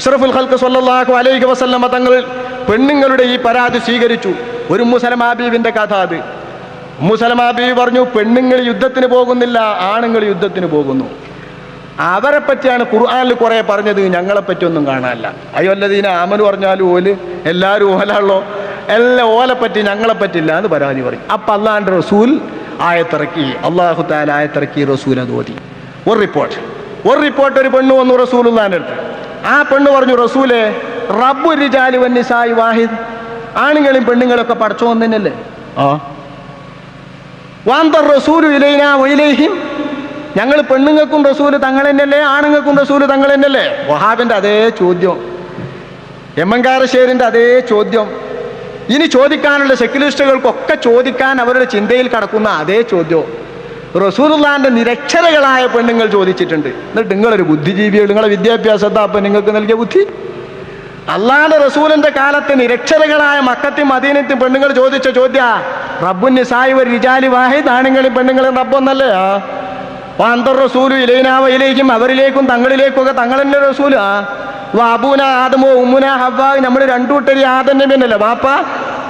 S1: അഷ്റഫുൽ ഖൽഖ് സ്വല്ലല്ലാഹു അലൈഹി വസല്ലമ തങ്ങൾ പെണ്ണുങ്ങളുടെ ഈ പരാതി സ്വീകരിച്ചു. ഒരു ഉമ്മു സലമ ബീവിൻ്റെ കഥ അത്. ഉമ്മു സലമ ബീവി പറഞ്ഞു, പെണ്ണുങ്ങൾ യുദ്ധത്തിന് പോകുന്നില്ല, ആണുങ്ങൾ യുദ്ധത്തിന് പോകുന്നു. അവരെ പറ്റിയാണ് ഖുർആനിൽ കുറേ പറഞ്ഞത്, ഞങ്ങളെപ്പറ്റി ഒന്നും കാണാനില്ല. അയ്യൊല്ലദീന ആമനു പറഞ്ഞാലും ഓല് എല്ലാവരും ഓലാണല്ലോ, എല്ലാം ഓലെപ്പറ്റി ഞങ്ങളെപ്പറ്റില്ല എന്ന് പരാതി പറയും. അപ്പം അള്ളാഹിൻ്റെ റസൂൽ ആയത്തിറക്കി, അള്ളാഹു തആല ആയത്തിറക്കി, റസൂൽ അത് ഓതി. ഒരു റിപ്പോർട്ട് ഒരു പെണ്ണ് വന്നു റസൂലുള്ളാഹിന്റെ അടുത്ത്. ആ പെണ്ണ് പറഞ്ഞു, റസൂലെ, റബ്ബുർ റിജാലി വന്നിസായി വാഹിദ്, ആണുങ്ങളും പെണ്ണുങ്ങളൊക്കെ പടച്ചോൻ തന്നെയല്ലേ? വാന്തർ റസൂലു ഇലൈനാ വഇലൈഹിം, ഞങ്ങൾ പെണ്ണുങ്ങൾക്കും റസൂല് തങ്ങൾ തന്നെയല്ലേ, ആണുങ്ങൾക്കും റസൂല് തങ്ങൾ തന്നെയല്ലേ? വഹാബിൻ്റെ അതേ ചോദ്യം, എമ്മങ്കാരശ്ശേരിൻ്റെ അതേ ചോദ്യം, ഇനി ചോദിക്കാനുള്ള സെക്യുലറിസ്റ്റുകൾക്കൊക്കെ ചോദിക്കാൻ അവരുടെ ചിന്തയിൽ കടക്കുന്ന അതേ ചോദ്യം റസൂലുള്ളാഹിന്റെ നിരക്ഷരകളായ പെണ്ണുങ്ങൾ ചോദിച്ചിട്ടുണ്ട്. എന്നിട്ട് നിങ്ങളൊരു ബുദ്ധിജീവികൾ, നിങ്ങളെ വിദ്യാഭ്യാസത്തെ അപ്പം നിങ്ങൾക്ക് നൽകിയ ബുദ്ധി. അള്ളാഹിന്റെ റസൂലിന്റെ കാലത്ത് നിരക്ഷരകളായ മക്കത്തും മദീനത്തും പെണ്ണുങ്ങൾ ചോദിച്ച ചോദ്യ, റബ്ബുൻ നിസായി വൽ റിജാലി വാഹിദ്, ആണുങ്ങളും പെണ്ണുങ്ങളും റബ്ബൊന്നല്ലേ? വാന്തർ റസൂലു ഇലൈനാ വഇലൈഹിം, അവരിലേക്കും തങ്ങളിലേക്കൊക്കെ തങ്ങളെന്നെ റസൂല്. അബൂന ആദമോ ഉമ്മുന ഹവ്വാ, നമ്മൾ രണ്ടു കൂട്ടരി ആദം നബി എന്നല്ലേ, ബാപ്പ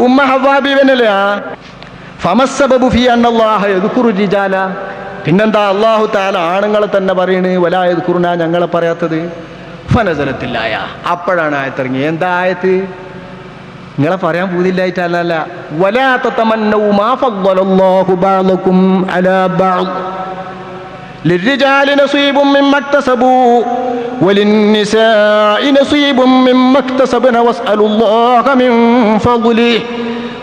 S1: ഉമ്മ ഹവ്വാ ബീവനല്ലേ? ഫമസ്സബബു ഫീ അന്നല്ലാഹ യദ്കുറു റിജാല, പിന്നെന്താ അല്ലാഹു തആല ആണുങ്ങളെ തന്നെ പറയണ്, വലാ യദ്കുറുന, ഞങ്ങളെ പറയാത്തത്? ഫനസലത്തില്ലായ, അപ്പോഴാണ് ആയത്തിറങ്ങി. എന്താ ആയത്ത്? നിങ്ങളെ പറയാൻ പൂതില്ലായിട്ടല്ല, വലാ തതമന്നൗ മാ ഫദ്ദലല്ലാഹു ബഅദകും അലാ ബഅദ് ലിർരിജാലി നസീബും മിമ്മ ഇക്തസബൂ വലിന്നിസാഇ നസീബും മിമ്മ ഇക്തസബ്ന വസ്അലുല്ലാഹ മിൻ ഫദ്ലിഹി.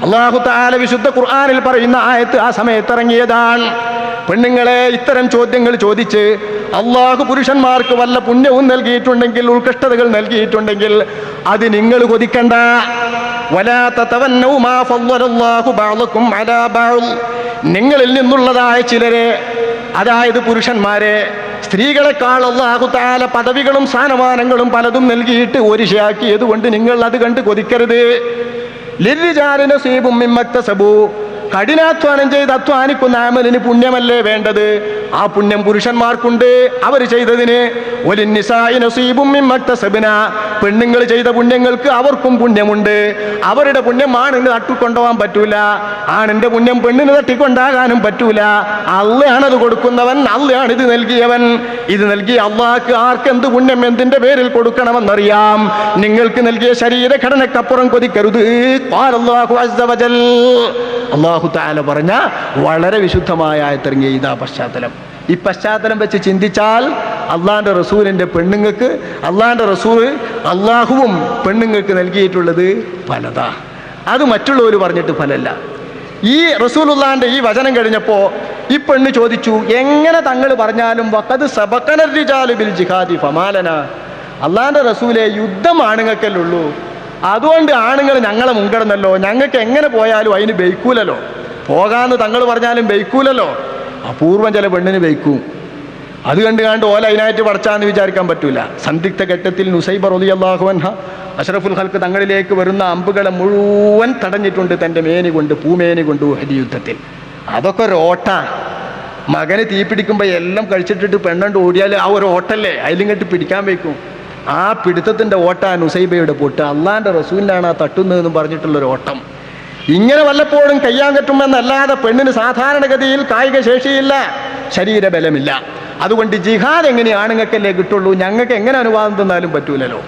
S1: അല്ലാഹു തആല വിശുദ്ധ ഖുർആനിൽ പറയുന്ന ആയത്ത് ആ സമയത്ത് ഇറങ്ങിയതാണ്. പെണ്ണുങ്ങളെ ഇത്തരം ചോദ്യങ്ങൾ ചോദിച്ച് അള്ളാഹു പുരുഷന്മാർക്ക് വല്ല പുണ്യവും നൽകിയിട്ടുണ്ടെങ്കിൽ, ഉത്കൃഷ്ടതകൾ നൽകിയിട്ടുണ്ടെങ്കിൽ അത് നിങ്ങൾ കൊതിക്കണ്ട. വലാ തതവന്നൗ മാ ഫദ്ദലല്ലാഹു ബഅദകും അലാ ബഅദ്, നിങ്ങളിൽ നിന്നുള്ളതായ ചിലരെ, അതായത് പുരുഷന്മാരെ, സ്ത്രീകളെക്കാൾ അല്ലാഹു തആല പദവികളും സ്ഥാനമാനങ്ങളും പലതും നൽകിയിട്ട് ഒരിശയാക്കിയത് കൊണ്ട് നിങ്ങൾ അത് കണ്ട് കൊതിക്കരുത്. ലിർരിജാലി നസീബും മിമ്മ ഇക്തസബൂ, കഠിനാധ്വാനം ചെയ്ത് അധ്വാനിക്കുന്ന അമലിന് പുണ്യമല്ലേ വേണ്ടത്? ആ പുണ്യം പുരുഷന്മാർക്കുണ്ട് അവർ ചെയ്തതിന്. വലിന്നിസാഇ നസീബും മിമ്മ ഇക്തസബ്ന, പെണ്ണുങ്ങൾ ചെയ്ത പുണ്യങ്ങൾക്ക് അവർക്കും പുണ്യമുണ്ട്. അവരുടെ പുണ്യം ആണിന് തട്ടിക്കൊണ്ടുപോകാൻ പറ്റൂല, ആണിന്റെ പുണ്യം പെണ്ണിന് തട്ടിക്കൊണ്ടാകാനും പറ്റൂല. അള്ളയാണത് കൊടുക്കുന്നവൻ, അള്ളയാണ് ഇത് നൽകിയവൻ. ഇത് നൽകിയ അള്ളാഹ്ക്ക് ആർക്കെന്ത് പുണ്യം എന്തിന്റെ പേരിൽ കൊടുക്കണമെന്നറിയാം. നിങ്ങൾക്ക് നൽകിയ ശരീരഘടനക്കപ്പുറം കൊതിക്കരുത്. ഖാലല്ലാഹു അസ്സ വജൽ, അല്ലാഹു തആല പറഞ്ഞ വളരെ വിശുദ്ധമായ ആയത്തിറങ്ങിയ ഇതാ പശ്ചാത്തലം. ഈ പശ്ചാത്തലം വെച്ച് ചിന്തിച്ചാൽ അള്ളാഹിന്റെ റസൂലിന്റെ പെണ്ണുങ്ങൾക്ക്, അള്ളാഹിന്റെ റസൂൽ അള്ളാഹുവും പെണ്ണുങ്ങൾക്ക് നൽകിയിട്ടുള്ളത് പലതാ. അത് മറ്റുള്ളവർ പറഞ്ഞിട്ട് ഫലല്ല. ഈ റസൂലുള്ളാഹിന്റെ ഈ വചനം കഴിഞ്ഞപ്പോൾ ഈ പെണ്ണ് ചോദിച്ചു, എങ്ങനെ തങ്ങൾ പറഞ്ഞാലും വഖദ് സബഖന റിജാലു ബിൽ ജിഹാദി ഫമാലന, അള്ളാഹിന്റെ റസൂലെ, യുദ്ധം ആണുങ്ങൾക്കല്ലേ ഉള്ളൂ, അതുകൊണ്ട് ആണുങ്ങൾ ഞങ്ങളെ മുൻകടന്നല്ലോ, ഞങ്ങൾക്ക് എങ്ങനെ പോയാലും അതിന് ബെയ്ക്കൂലല്ലോ, പോകാമെന്ന് തങ്ങൾ പറഞ്ഞാലും ബെയ്ക്കൂലല്ലോ. അപൂർവം ചില പെണ്ണിന് ബെയ്ക്കും. അത് കണ്ട് ഓല അതിനായിട്ട് പടച്ചാന്ന് വിചാരിക്കാൻ പറ്റൂല. സന്ദിഗ്ധ ഘട്ടത്തിൽ നുസൈബ റളിയല്ലാഹു അൻഹ അഷ്റഫുൽ ഖൽഖ് തങ്ങളിലേക്ക് വരുന്ന അമ്പുകളെ മുഴുവൻ തടഞ്ഞിട്ടുണ്ട് തൻ്റെ മേനി കൊണ്ട്, പൂമേനി കൊണ്ട് ഉഹദ് യുദ്ധത്തിൽ. അതൊക്കെ ഒരു ഓട്ട. മകന് തീ പിടിക്കുമ്പോൾ എല്ലാം കഴിച്ചിട്ടിട്ട് പെണ്ണണ്ട് ഓടിയാൽ ആ ഒരു ഓട്ടല്ലേ അതിലിങ്ങോട്ട് പിടിക്കാൻ വയ്ക്കും. ആ പിടുത്തത്തിൻ്റെ ഓട്ടാൻ നുസൈബയുടെ പൊട്ട് അള്ളാൻ്റെ റസൂലിനാണ് ആ തട്ടുന്നതെന്നും പറഞ്ഞിട്ടുള്ളൊരു ഓട്ടം. ഇങ്ങനെ വല്ലപ്പോഴും കയ്യാൻ കെട്ടുമെന്നല്ലാതെ പെണ്ണിന് സാധാരണഗതിയിൽ കായിക ശേഷിയില്ല, ശരീരബലമില്ല. അതുകൊണ്ട് ജിഹാദ് എങ്ങനെ ആണുങ്ങൾക്കല്ലേ കിട്ടുള്ളൂ, ഞങ്ങൾക്ക് എങ്ങനെ അനുവാദം തന്നാലും പറ്റൂലല്ലോ.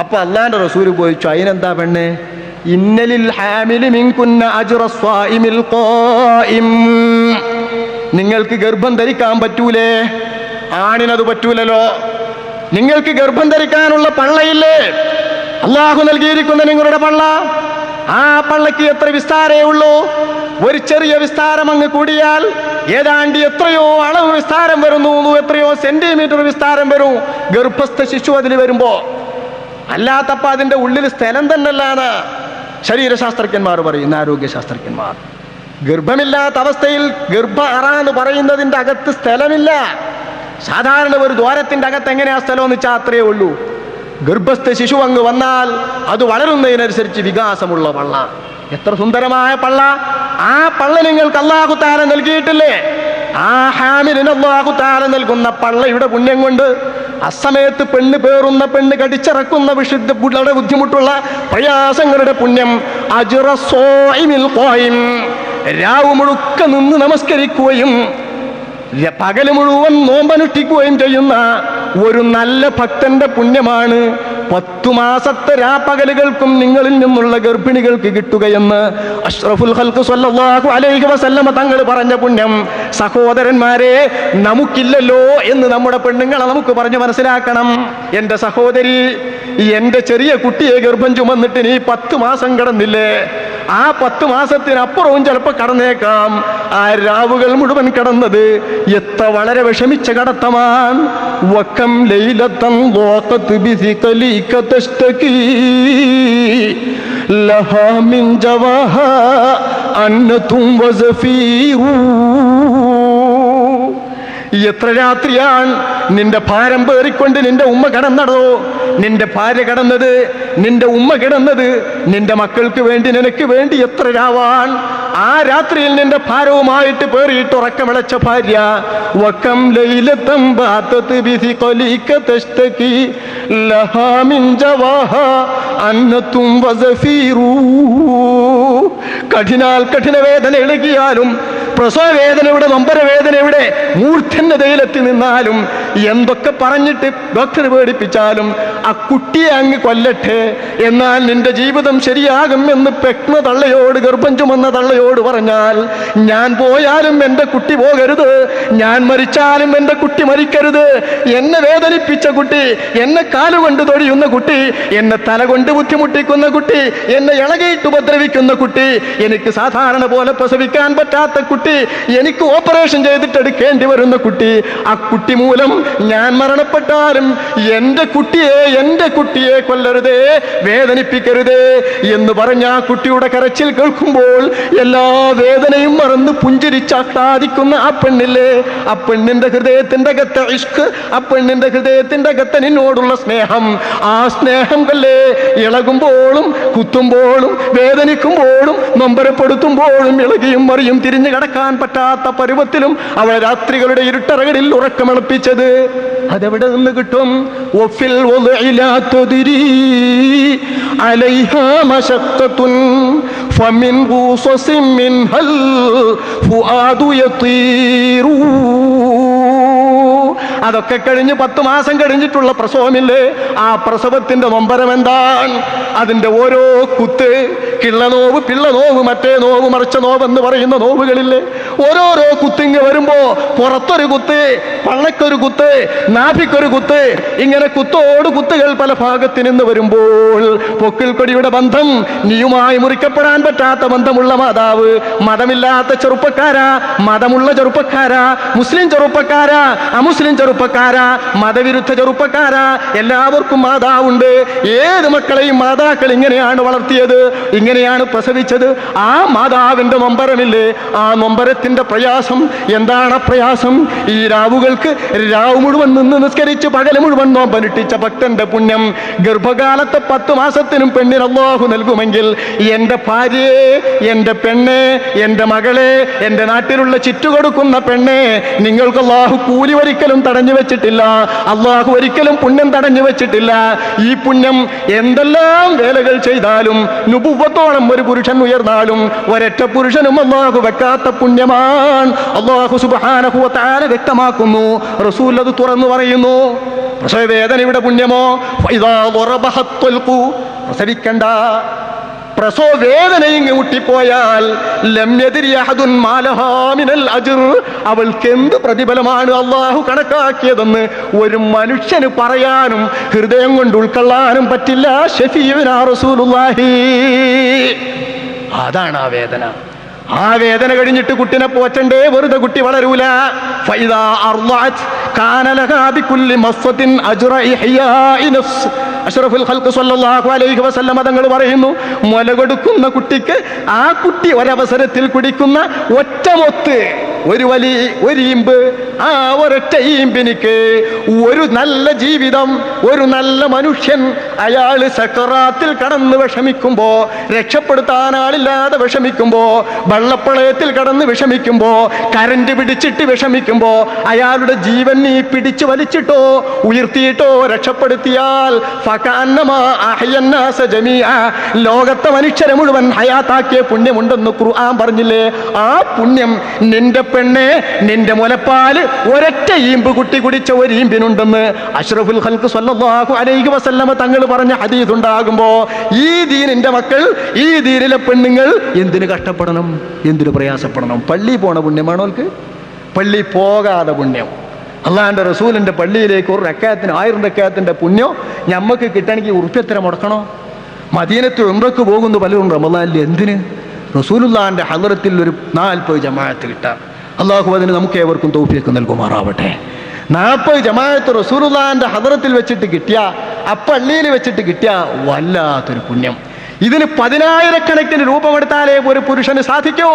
S1: അപ്പൊ അള്ളാന്റെ റസൂല് ചോദിച്ചു, അതിനെന്താ പെണ്ണ്? ഇന്നലിൽ ഹാമിലി മിൻകുന്ന അജ്റ സ്വാഇമിൽ ഖായിം. നിങ്ങൾക്ക് ഗർഭം ധരിക്കാൻ പറ്റൂലേ? ആണിനത് പറ്റൂലല്ലോ. നിങ്ങൾക്ക് ഗർഭം ധരിക്കാനുള്ള പള്ളയില്ലേ അള്ളാഹു നൽകിയിരിക്കുന്ന നിങ്ങളുടെ പള്ള? ആ പള്ളക്ക് എത്ര വിസ്താരേ ഉള്ളൂ? ഒരു ചെറിയ വിസ്താരം അങ്ങ് കൂടിയാൽ ഏതാണ്ട് എത്രയോ അളവ് വിസ്താരം വരുന്നു, എത്രയോ സെന്റിമീറ്റർ വിസ്താരം വരും ഗർഭസ്ഥ ശിശു അതിൽ വരുമ്പോ. അല്ലാത്തപ്പ അതിന്റെ ഉള്ളിൽ സ്ഥലം തന്നെല്ലാണ് ശരീരശാസ്ത്രജ്ഞന്മാർ പറയുന്ന, ആരോഗ്യശാസ്ത്രജ്ഞന്മാർ. ഗർഭമില്ലാത്ത അവസ്ഥയിൽ ഗർഭ അറ എന്ന് പറയുന്നതിൻ്റെ അകത്ത് സ്ഥലമില്ല. സാധാരണ ഒരു ദ്വാരത്തിൻ്റെ അകത്ത് എങ്ങനെയാ സ്ഥലം എന്ന് വെച്ചാൽ അത്രയേ ഉള്ളൂ. ഗർഭസ്ഥ ശിശു അങ്ങ് വന്നാൽ അത് വളരുന്നതിനനുസരിച്ച് വികാസമുള്ള പള്ള. എത്ര സുന്ദരമായ പള്ള! ആ പള്ള നിങ്ങൾക്ക് അല്ലാഹു തആല നൽകിയിട്ടില്ലേ? ആ ഹാമിലിന് അല്ലാഹു തആല നൽകുന്ന പള്ളയുടെ പുണ്യം കൊണ്ട് അസമയത്ത് പെണ്ണ് പേറുന്ന, പെണ്ണ് കടിച്ചിറക്കുന്ന വിശുദ്ധ വളരെ ബുദ്ധിമുട്ടുള്ള പ്രയാസങ്ങളുടെ പുണ്യം അജ്റ സ്വാഇമിൽ ഖായിം. രാവ് മുഴുക്ക നിന്ന് നമസ്കരിക്കുകയും പകല് മുഴുവൻ നോമ്പനുഷ്ഠിക്കുകയും ചെയ്യുന്ന ഒരു നല്ല ഭക്തന്റെ പുണ്യമാണ് 10 മാസത്തെ രാപ്പകലുകൾക്കും നിങ്ങളിൽ നിന്നുള്ള ഗർഭിണികൾക്ക് കിട്ടുകയെന്ന് അഷ്റഫുൽ ഖൽഖ് സ്വല്ലല്ലാഹു അലൈഹി വസല്ലമ തങ്ങൾ പറഞ്ഞ പുണ്യം. സഹോദരന്മാരെ, നമുക്കില്ലല്ലോ എന്ന് നമ്മുടെ പെണ്ണുങ്ങളെ നമുക്ക് പറഞ്ഞു മനസ്സിലാക്കണം. എൻ്റെ സഹോദരി, എൻ്റെ ചെറിയ കുട്ടിയെ ഗർഭം ചുമന്നിട്ട് നീ 10 മാസം കടന്നില്ലേ? ആ 10 മാസത്തിനപ്പുറവും ചിലപ്പോൾ കടന്നേക്കാം. ആ രാവുകൾ മുഴുവൻ കടന്നത് എത്ര വളരെ വിഷമിച്ച കടത്തമാണ്. വക്കം ലൈലത്തൻ ളാഖത് ബിസിഖലിക തസ്തകി ലഹാ മിൻ ജവാഹ അന്നതും വസഫീറു. എത്ര രാത്രിയാണ് നിന്റെ ഭാരം പേറിക്കൊണ്ട് നിന്റെ ഉമ്മ കടന്നടോ, നിന്റെ ഭാര്യ കടന്നത്, നിന്റെ ഉമ്മ കിടന്നത്, നിന്റെ മക്കൾക്ക് വേണ്ടി, നിനക്ക് വേണ്ടി എത്ര രാവാൻ. ആ രാത്രിയിൽ നിന്റെ ഭാരവുമായിട്ട് പേറിയിട്ട് ഉറക്കമിളച്ച ഭാര്യ. വകം ലൈലത്തൻ ബാതത് ബിസിഖലിക തസ്തകി ലഹാ മിൻ ജവാഹ അന്നതും വസഫീറു. കഠിന വേദന ഇളകിയാലും, പ്രസവ വേദനയുടെ, നൊമ്പര വേദനയുടെ മൂർധന്യതയിലെത്തി നിന്നാലും, എന്തൊക്കെ പറഞ്ഞിട്ട് ഡോക്ടർ പേടിപ്പിച്ചാലും ആ കുട്ടിയെ അങ്ങ് കൊല്ലട്ടെ, എന്നാൽ നിന്റെ ജീവിതം ശരിയാകും എന്ന് പെക്ന തള്ളയോട്, ഗർഭം ചുമന്ന തള്ളയോട് പറഞ്ഞാൽ, ഞാൻ പോയാലും എൻ്റെ കുട്ടി പോകരുത്, ഞാൻ മരിച്ചാലും എൻ്റെ കുട്ടി മരിക്കരുത്, എന്നെ വേദനിപ്പിച്ച കുട്ടി, എന്നെ കാലുകൊണ്ട് തൊഴിയുന്ന കുട്ടി, എന്നെ തല കൊണ്ട് ബുദ്ധിമുട്ടിക്കുന്ന കുട്ടി, എന്നെ ഇളകിയിട്ട് ഉപദ്രവിക്കുന്ന കുട്ടി, എനിക്ക് സാധാരണ പോലെ പ്രസവിക്കാൻ പറ്റാത്ത കുട്ടി, എനിക്ക് ഓപ്പറേഷൻ ചെയ്തിട്ട് എടുക്കേണ്ടി വരുന്ന കുട്ടി, ആ കുട്ടി മൂലം ഞാൻ മരണപ്പെട്ടാലും എൻ്റെ കുട്ടിയെ കൊല്ലരുതേ, വേദനിപ്പിക്കരുതേ എന്ന് പറഞ്ഞ ആ കുട്ടിയുടെ കരച്ചിൽ കേൾക്കുമ്പോൾ എല്ലാ വേദനയും മറന്ന് പുഞ്ചിരിച്ചാഹ്ലാദിക്കുന്ന ആ പെണ്ണില്ലേ, ആ പെണ്ണിന്റെ ഹൃദയത്തിന്റെ അകത്തെ ഇഷ്ക്, ആ പെണ്ണിന്റെ ഹൃദയത്തിന്റെ അകത്തെ നിന്നോടുള്ള സ്നേഹം, ആ സ്നേഹം കല്ലേ ഇളകുമ്പോഴും കുത്തുമ്പോഴും വേദനിക്കുമ്പോഴും നൊമ്പരപ്പെടുത്തുമ്പോഴും ഇളകിയും മറിയും തിരിഞ്ഞു കടക്കാൻ പറ്റാത്ത പരുവത്തിലും അവളെ രാത്രികളുടെ ഇരുട്ടറകളിൽ ഉറക്കമിളപ്പിച്ചത്. അതെവിടെ നിന്ന് കിട്ടും? വഫിൽ വദ്ഇ ലാ തദ്രി അലൈഹാ മശഖത്തുൻ ഫമിൻ ഖുസസിൻ മിൻഹൽ ഫുആദു യതീറു. അതൊക്കെ കഴിഞ്ഞ് 10 മാസം കഴിഞ്ഞിട്ടുള്ള പ്രസവമില്ലേ, ആ പ്രസവത്തിന്റെ നൊമ്പരം എന്താണ്? അതിന്റെ ഓരോ കുത്ത്, കിള്ളനോവ്, പിള്ളനോവ്, മറ്റേ നോവ്, മറിച്ച നോവെന്ന് പറയുന്ന നോവുകളില്ലേ, ഓരോരോ കുത്തിങ്ങ് വരുമ്പോ പുറത്തൊരു കുത്ത്, പള്ളക്കൊരു കുത്ത്, നാഭിക്കൊരു കുത്ത്, ഇങ്ങനെ കുത്തോട് കുത്തുകൾ പല ഭാഗത്ത് നിന്ന് വരുമ്പോൾ പൊക്കിൽ കൊടിയുടെ ബന്ധം, നീയുമായി മുറിക്കപ്പെടാൻ പറ്റാത്ത ബന്ധമുള്ള മാതാവ്, മതമില്ലാത്ത ചെറുപ്പക്കാരാ, മതമുള്ള ചെറുപ്പക്കാരാ, മുസ്ലിം ചെറുപ്പക്കാരാ, അമുസ്ലിം ചെറുപ്പക്കാരാ, ചെറുപ്പക്കാരാ, മതവിരുദ്ധ ചെറുപ്പക്കാരാ, എല്ലാവർക്കും മാതാവുണ്ട്. ഏത് മക്കളെയും മാതാക്കൾ ഇങ്ങനെയാണ് വളർത്തിയത്, ഇങ്ങനെയാണ് പ്രസവിച്ചത്. ആ മാതാവിന്റെ നൊമ്പരമില്ലേ, ആ നൊമ്പരത്തിന്റെ പ്രയാസം എന്താണ്? പ്രയാസം ഈ രാവുകൾക്ക് രാവ് മുഴുവൻ നിന്ന് നിസ്കരിച്ച് പകൽ മുഴുവൻ നോമ്പനുഷ്ഠിച്ച ഭക്തന്റെ പുണ്യം ഗർഭകാലത്തെ 10 മാസത്തിനും പെണ്ണിന് അല്ലാഹു നൽകുമെങ്കിൽ എൻ്റെ ഭാര്യയെ, എൻ്റെ പെണ്ണെ, എൻ്റെ മകളെ, എൻ്റെ നാട്ടിലുള്ള ചുറ്റുകൊടുക്കുന്ന പെണ്ണെ, നിങ്ങൾക്ക് അല്ലാഹു കൂലി ഒരിക്കലും തടഞ്ഞു വെച്ചിട്ടില്ല. അല്ലാഹു ഒരിക്കലും പുണ്യം തടഞ്ഞു വെച്ചിട്ടില്ല. ഈ പുണ്യം എന്തെല്ലാം വേലകൾ ചെയ്താലും, നുബുവ്വത്തോളം ഒരു പുരുഷൻ ഉയർന്നാലും ഒരൊറ്റ പുരുഷനും അല്ലാഹു വെക്കാത്ത പുണ്യമാണ്. അല്ലാഹു സുബ്ഹാനഹു വ തആല വ്യക്തമാക്കുന്നു, റസൂൽ അത് തുറന്നു പറയുന്നു. പ്രസവവേദനയുടെ പുണ്യമോ, പ്രസവിക്കണ്ട, പ്രസവ വേദനയും മുട്ടിപ്പോയാൽ അവൾക്ക് എന്ത് പ്രതിഫലമാണ് അല്ലാഹു കണക്കാക്കിയതെന്ന് ഒരു മനുഷ്യന് പറയാനും ഹൃദയം കൊണ്ട് ഉൾക്കൊള്ളാനും പറ്റില്ല. ഷഫീഉനാ റസൂലുള്ളാഹി. അതാണ് ആ വേദന. ആ വേദന കഴിഞ്ഞിട്ട് കുട്ടിനെ പോറ്റണ്ടേ, വെറുതെ കുട്ടി വളരൂല. ഫൈദാ അർളഅത് കാന ലഹാ ബികുല്ലി മസ്സത്തിൻ അജ്റ ഇഹ്യാഇ നഫ്സ്. അഷ്റഫുൽ ഖൽഖ് സ്വല്ലല്ലാഹു അലൈഹി വസല്ലം തങ്ങൾ പറയുന്നു, മുല കൊടുക്കുന്ന കുട്ടിക്ക് ആ കുട്ടി ഒരവസരത്തിൽ കുടിക്കുന്ന ഒറ്റമൊത്ത്, ഒരു ഈമ്പ്, ആ ഒരൊറ്റ ഈമ്പിനിക്ക് ഒരു നല്ല ജീവിതം, ഒരു നല്ല മനുഷ്യൻ അയാള് സക്കറാത്തിൽ കടന്ന് വിഷമിക്കുമ്പോ, രക്ഷപ്പെടുത്താൻ ആളില്ലാതെ വിഷമിക്കുമ്പോ, വെള്ളപ്രളയത്തിൽ കടന്ന് വിഷമിക്കുമ്പോ, കരണ്ട് പിടിച്ചിട്ട് വിഷമിക്കുമ്പോ, അയാളുടെ ജീവൻ നീ പിടിച്ചു വലിച്ചിട്ടോ ഉയർത്തിയിട്ടോ രക്ഷപ്പെടുത്തിയാൽ ലോകത്തെ മനുഷ്യരെ മുഴുവൻ ഹയാത്താക്കിയ പുണ്യമുണ്ടെന്ന് ഖുർആൻ പറഞ്ഞില്ലേ? ആ പുണ്യം നിന്റെ പെണ്ണെ, നിന്റെ മുലപ്പാല് ഒരൊറ്റ ഈമ്പ് കുട്ടി കുടിച്ച ഒരു ഈമ്പിനുണ്ടെന്ന് അഷ്റഫുൽ ഖൽഖ് സ്വല്ലല്ലാഹു അലൈഹി വസല്ലമ തങ്ങൾ പറഞ്ഞ ഹദീസ് ഉണ്ടാകുമ്പോ, ഈ ദീനിന്റെ മക്കൾ, ഈ ദീനിലെ പെണ്ണുങ്ങൾ എന്തിനു കഷ്ടപ്പെടണം, എന്തിനു പ്രയാസപ്പെടണം? പള്ളി പോണ പുണ്യമാണോ അവർക്ക്? പള്ളി പോകാതെ പുണ്യം. അള്ളാഹിന്റെ റസൂലിന്റെ പള്ളിയിലേക്ക് ഒരു റക്അത്തിന് 1000 റക്അത്തിന്റെ പുണ്യം ഞമ്മക്ക് കിട്ടണമെങ്കിൽ ഉറുപ്പ്യത്ര മുടക്കണോ? മദീനത്ത് ഉംറക്ക് പോകുന്നു പലരും റമളാനിൽ. എന്തിന്? റസൂലുള്ളാഹിന്റെ ഹളറത്തിൽ ഒരു 40 ജമാഅത്ത് കിട്ടാം. അള്ളാഹു അതിന് നമുക്ക് ഏവർക്കും തൗഫീഖ് നൽകുമാറാവട്ടെ. 40 ജമാഅത്ത് റസൂലുള്ളാഹിന്റെ ഹളറത്തിൽ വെച്ചിട്ട് കിട്ടിയ, പള്ളിയിൽ വെച്ചിട്ട് കിട്ടിയ വല്ലാത്തൊരു പുണ്യം. ഇതിന് 10,000 രൂപമെടുത്താലേ ഒരു പുരുഷന് സാധിക്കൂ.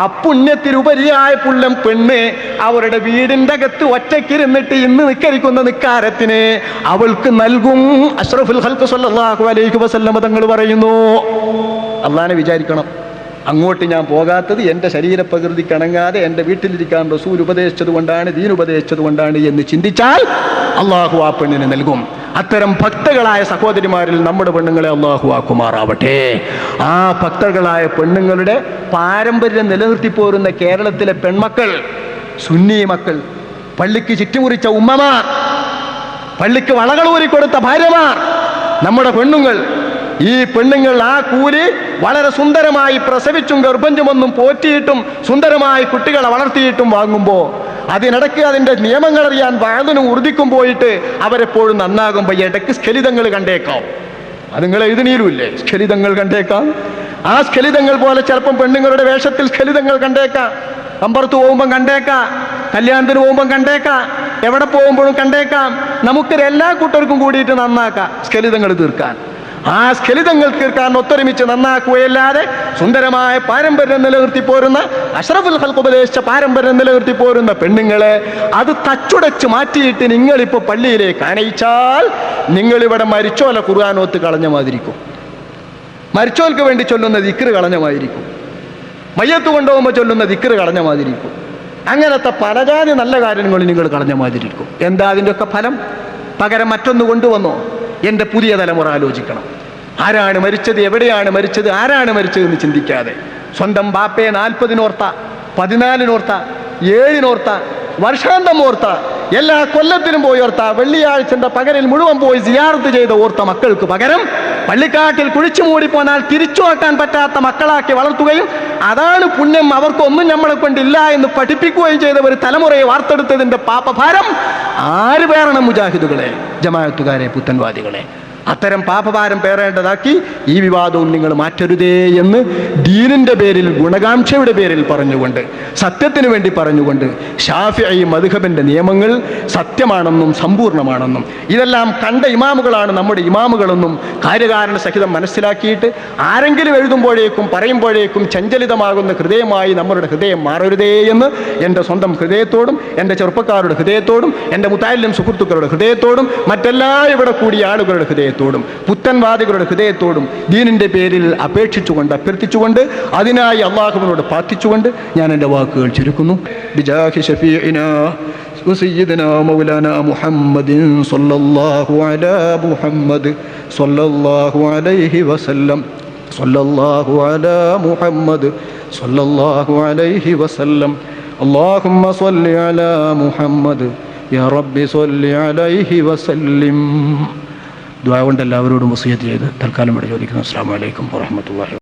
S1: അപ്പുണ്യത്തിനുപരിയായ പുള്ളം പെണ്ണ് അവരുടെ വീടിൻ്റെ അകത്ത് ഒറ്റയ്ക്കിരുന്നിട്ട് ഇന്ന് നിക്കരിക്കുന്ന നിക്കാരത്തിന് അവൾക്ക് നൽകും. അഷ്റഫുൽ ഖൽഖ് സ്വല്ലല്ലാഹു അലൈഹി വസല്ലം തങ്ങൾ പറയുന്നു, അള്ളാഹനെ വിചാരിക്കണം, അങ്ങോട്ട് ഞാൻ പോകാത്തത് എൻ്റെ ശരീരപ്രകൃതിക്ക് ഇണങ്ങാതെ എൻ്റെ വീട്ടിലിരിക്കാൻ റസൂൽ ഉപദേശിച്ചത് കൊണ്ടാണ്, ദീൻ ഉപദേശിച്ചത് കൊണ്ടാണ് എന്ന് ചിന്തിച്ചാൽ അള്ളാഹു ആ പെണ്ണിന് നൽകും. അത്തരം ഭക്തകളായ സഹോദരിമാരിൽ നമ്മുടെ പെണ്ണുങ്ങളെ അള്ളാഹു ആക്കുമാറാവട്ടെ. ആ ഭക്തകളായ പെണ്ണുങ്ങളുടെ പാരമ്പര്യം നിലനിർത്തിപ്പോരുന്ന കേരളത്തിലെ പെൺമക്കൾ, സുന്നി മക്കൾ, പള്ളിക്ക് ചുറ്റുമുറിച്ച ഉമ്മമാർ, പള്ളിക്ക് വളകൾ ഊരിക്കൊടുത്ത ഭാര്യമാർ, നമ്മുടെ പെണ്ണുങ്ങൾ, ഈ പെണ്ണുങ്ങൾ ആ കൂലി വളരെ സുന്ദരമായി പ്രസവിച്ചും ഗർഭം ചുമന്നും പോറ്റിയിട്ടും സുന്ദരമായി കുട്ടികളെ വളർത്തിയിട്ടും വാങ്ങുമ്പോൾ, അതിനിടയ്ക്ക് അതിൻ്റെ നിയമങ്ങൾ അറിയാൻ വയലിനും ഉറുദിക്കും പോയിട്ട് അവരെപ്പോഴും നന്നാകുമ്പോൾ ഇടയ്ക്ക് സ്ഖലിതങ്ങൾ കണ്ടേക്കാം. അത് നിങ്ങൾ എഴുതുന്നീലുമില്ലേ? സ്ഖലിതങ്ങൾ കണ്ടേക്കാം. ആ സ്ഖലിതങ്ങൾ പോലെ ചിലപ്പം പെണ്ണുങ്ങളുടെ വേഷത്തിൽ സ്ഖലിതങ്ങൾ കണ്ടേക്കാം. അമ്പറത്ത് പോകുമ്പം കണ്ടേക്കാം, കല്യാണത്തിന് പോകുമ്പം കണ്ടേക്കാം, എവിടെ പോകുമ്പോഴും കണ്ടേക്കാം. നമുക്കൊരു എല്ലാ കൂട്ടർക്കും കൂടിയിട്ട് നന്നാക്കാം സ്ഖലിതങ്ങൾ തീർക്കാൻ. ആ സ്ഖലിതങ്ങൾ തീർക്കാൻ ഒത്തൊരുമിച്ച് നന്നാക്കുകയല്ലാതെ സുന്ദരമായ പാരമ്പര്യം നിലനിർത്തി പോരുന്ന, അഷ്റഫുൽ ഖൽഖ് ഉപദേശിച്ച പാരമ്പര്യം നിലനിർത്തി പോരുന്ന പെണ്ണുങ്ങളെ അത് തച്ചുടച്ച് മാറ്റിയിട്ട് നിങ്ങളിപ്പോൾ പള്ളിയിലേക്ക് അണയിച്ചാൽ നിങ്ങളിവിടെ മരിച്ചോല ഖുർആനോത്ത് കളഞ്ഞ മാതിരിക്കും, മരിച്ചോൽക്ക് വേണ്ടി ചൊല്ലുന്ന ദിക്ർ കളഞ്ഞ മാതിരിക്കും, മയ്യത്ത് കൊണ്ടുപോകുമ്പോൾ ചൊല്ലുന്ന ദിക്ർ കളഞ്ഞ മാതിരിക്കും. അങ്ങനത്തെ പലജാതി നല്ല കാര്യങ്ങൾ നിങ്ങൾ കളഞ്ഞ മാതിരിക്കും. എന്താ അതിൻ്റെയൊക്കെ ഫലം? പകരം മറ്റൊന്ന് കൊണ്ടുവന്നോ? എൻ്റെ പുതിയ തലമുറ ആലോചിക്കണം. ആരാണ് മരിച്ചത്, എവിടെയാണ് മരിച്ചത്, ആരാണ് മരിച്ചതെന്ന് ചിന്തിക്കാതെ സ്വന്തം ബാപ്പയെ 40-നോർത്ത, 14-നോർത്ത, 7-നോർത്ത, വർഷാന്തം ഓർത്ത, എല്ലാ കൊല്ലത്തിനും പോയി ഓർത്ത, വെള്ളിയാഴ്ചൻ്റെ പകലിൽ മുഴുവൻ പോയി സിയാറത്ത് ചെയ്ത ഓർത്ത മക്കൾക്ക് പകരം പള്ളിക്കാട്ടിൽ കുഴിച്ചു മൂടിപ്പോന്നാൽ തിരിച്ചു നോക്കാൻ പറ്റാത്ത മക്കളാക്കി വളർത്തുകയും അതാണ് പുണ്യം, അവർക്കൊന്നും നമ്മളെ കൊണ്ടില്ല എന്ന് പഠിപ്പിക്കുകയും ചെയ്ത ഒരു തലമുറയെ വാർത്തെടുത്തതിൻ്റെ പാപഭാരം ആര് പേരണം? മുജാഹിദുകളെ, ജമാഅത്തുകാരെ, പുത്തൻവാദികളെ. അത്തരം പാപഭാരം പേറേണ്ടതാക്കി ഈ വിവാദവും നിങ്ങൾ മാറ്റരുതേ എന്ന് ദീനിൻ്റെ പേരിൽ, ഗുണകാംക്ഷയുടെ പേരിൽ പറഞ്ഞുകൊണ്ട്, സത്യത്തിന് വേണ്ടി പറഞ്ഞുകൊണ്ട് ശാഫിഈ മദ്ഹബിൻ്റെ നിയമങ്ങൾ സത്യമാണെന്നും സമ്പൂർണ്ണമാണെന്നും ഇതെല്ലാം കണ്ട ഇമാമുകളാണ് നമ്മുടെ ഇമാമുകളെന്നും കാര്യകാരണ സഹിതം മനസ്സിലാക്കിയിട്ട് ആരെങ്കിലും എഴുതുമ്പോഴേക്കും പറയുമ്പോഴേക്കും ചഞ്ചലിതമാകുന്ന ഹൃദയമായി നമ്മളുടെ ഹൃദയം മാറരുതേ എന്ന് എൻ്റെ സ്വന്തം ഹൃദയത്തോടും എൻ്റെ ചെറുപ്പക്കാരുടെ ഹൃദയത്തോടും എൻ്റെ മുത്താലിം സുഹൃത്തുക്കളുടെ ഹൃദയത്തോടും മറ്റെല്ലാ ഇവിടെ കൂടിയ ആളുകളുടെ ഹൃദയത്തോടും പുത്തൻവാദികളുടെ ഹൃദയത്തോടും ദീനിൻ്റെ പേരിൽ അപേക്ഷിച്ചുകൊണ്ട്, അഭ്യർത്ഥിച്ചുകൊണ്ട്, അതിനായി അള്ളാഹുവിനോട് പ്രാർത്ഥിച്ചുകൊണ്ട് ഞാൻ എൻ്റെ വാക്കുകൾ ചുരുക്കുന്നു. ബിജാഹി ഷഫീഇനാ وسيدنا مولانا محمد صلى الله على محمد صلى الله عليه وسلم صلى الله على محمد صلى الله عليه وسلم اللهم صل على محمد يا رب صل عليه وسلم. ദുആ കൊണ്ട് എല്ലാവരോടും വസിയത്ത് ചെയ്ത് തൽക്കാലം ഇവിടെ ചോദിക്കുന്നു. അസ്സലാമു അലൈക്കും വറഹ്മത്തുള്ളാഹി.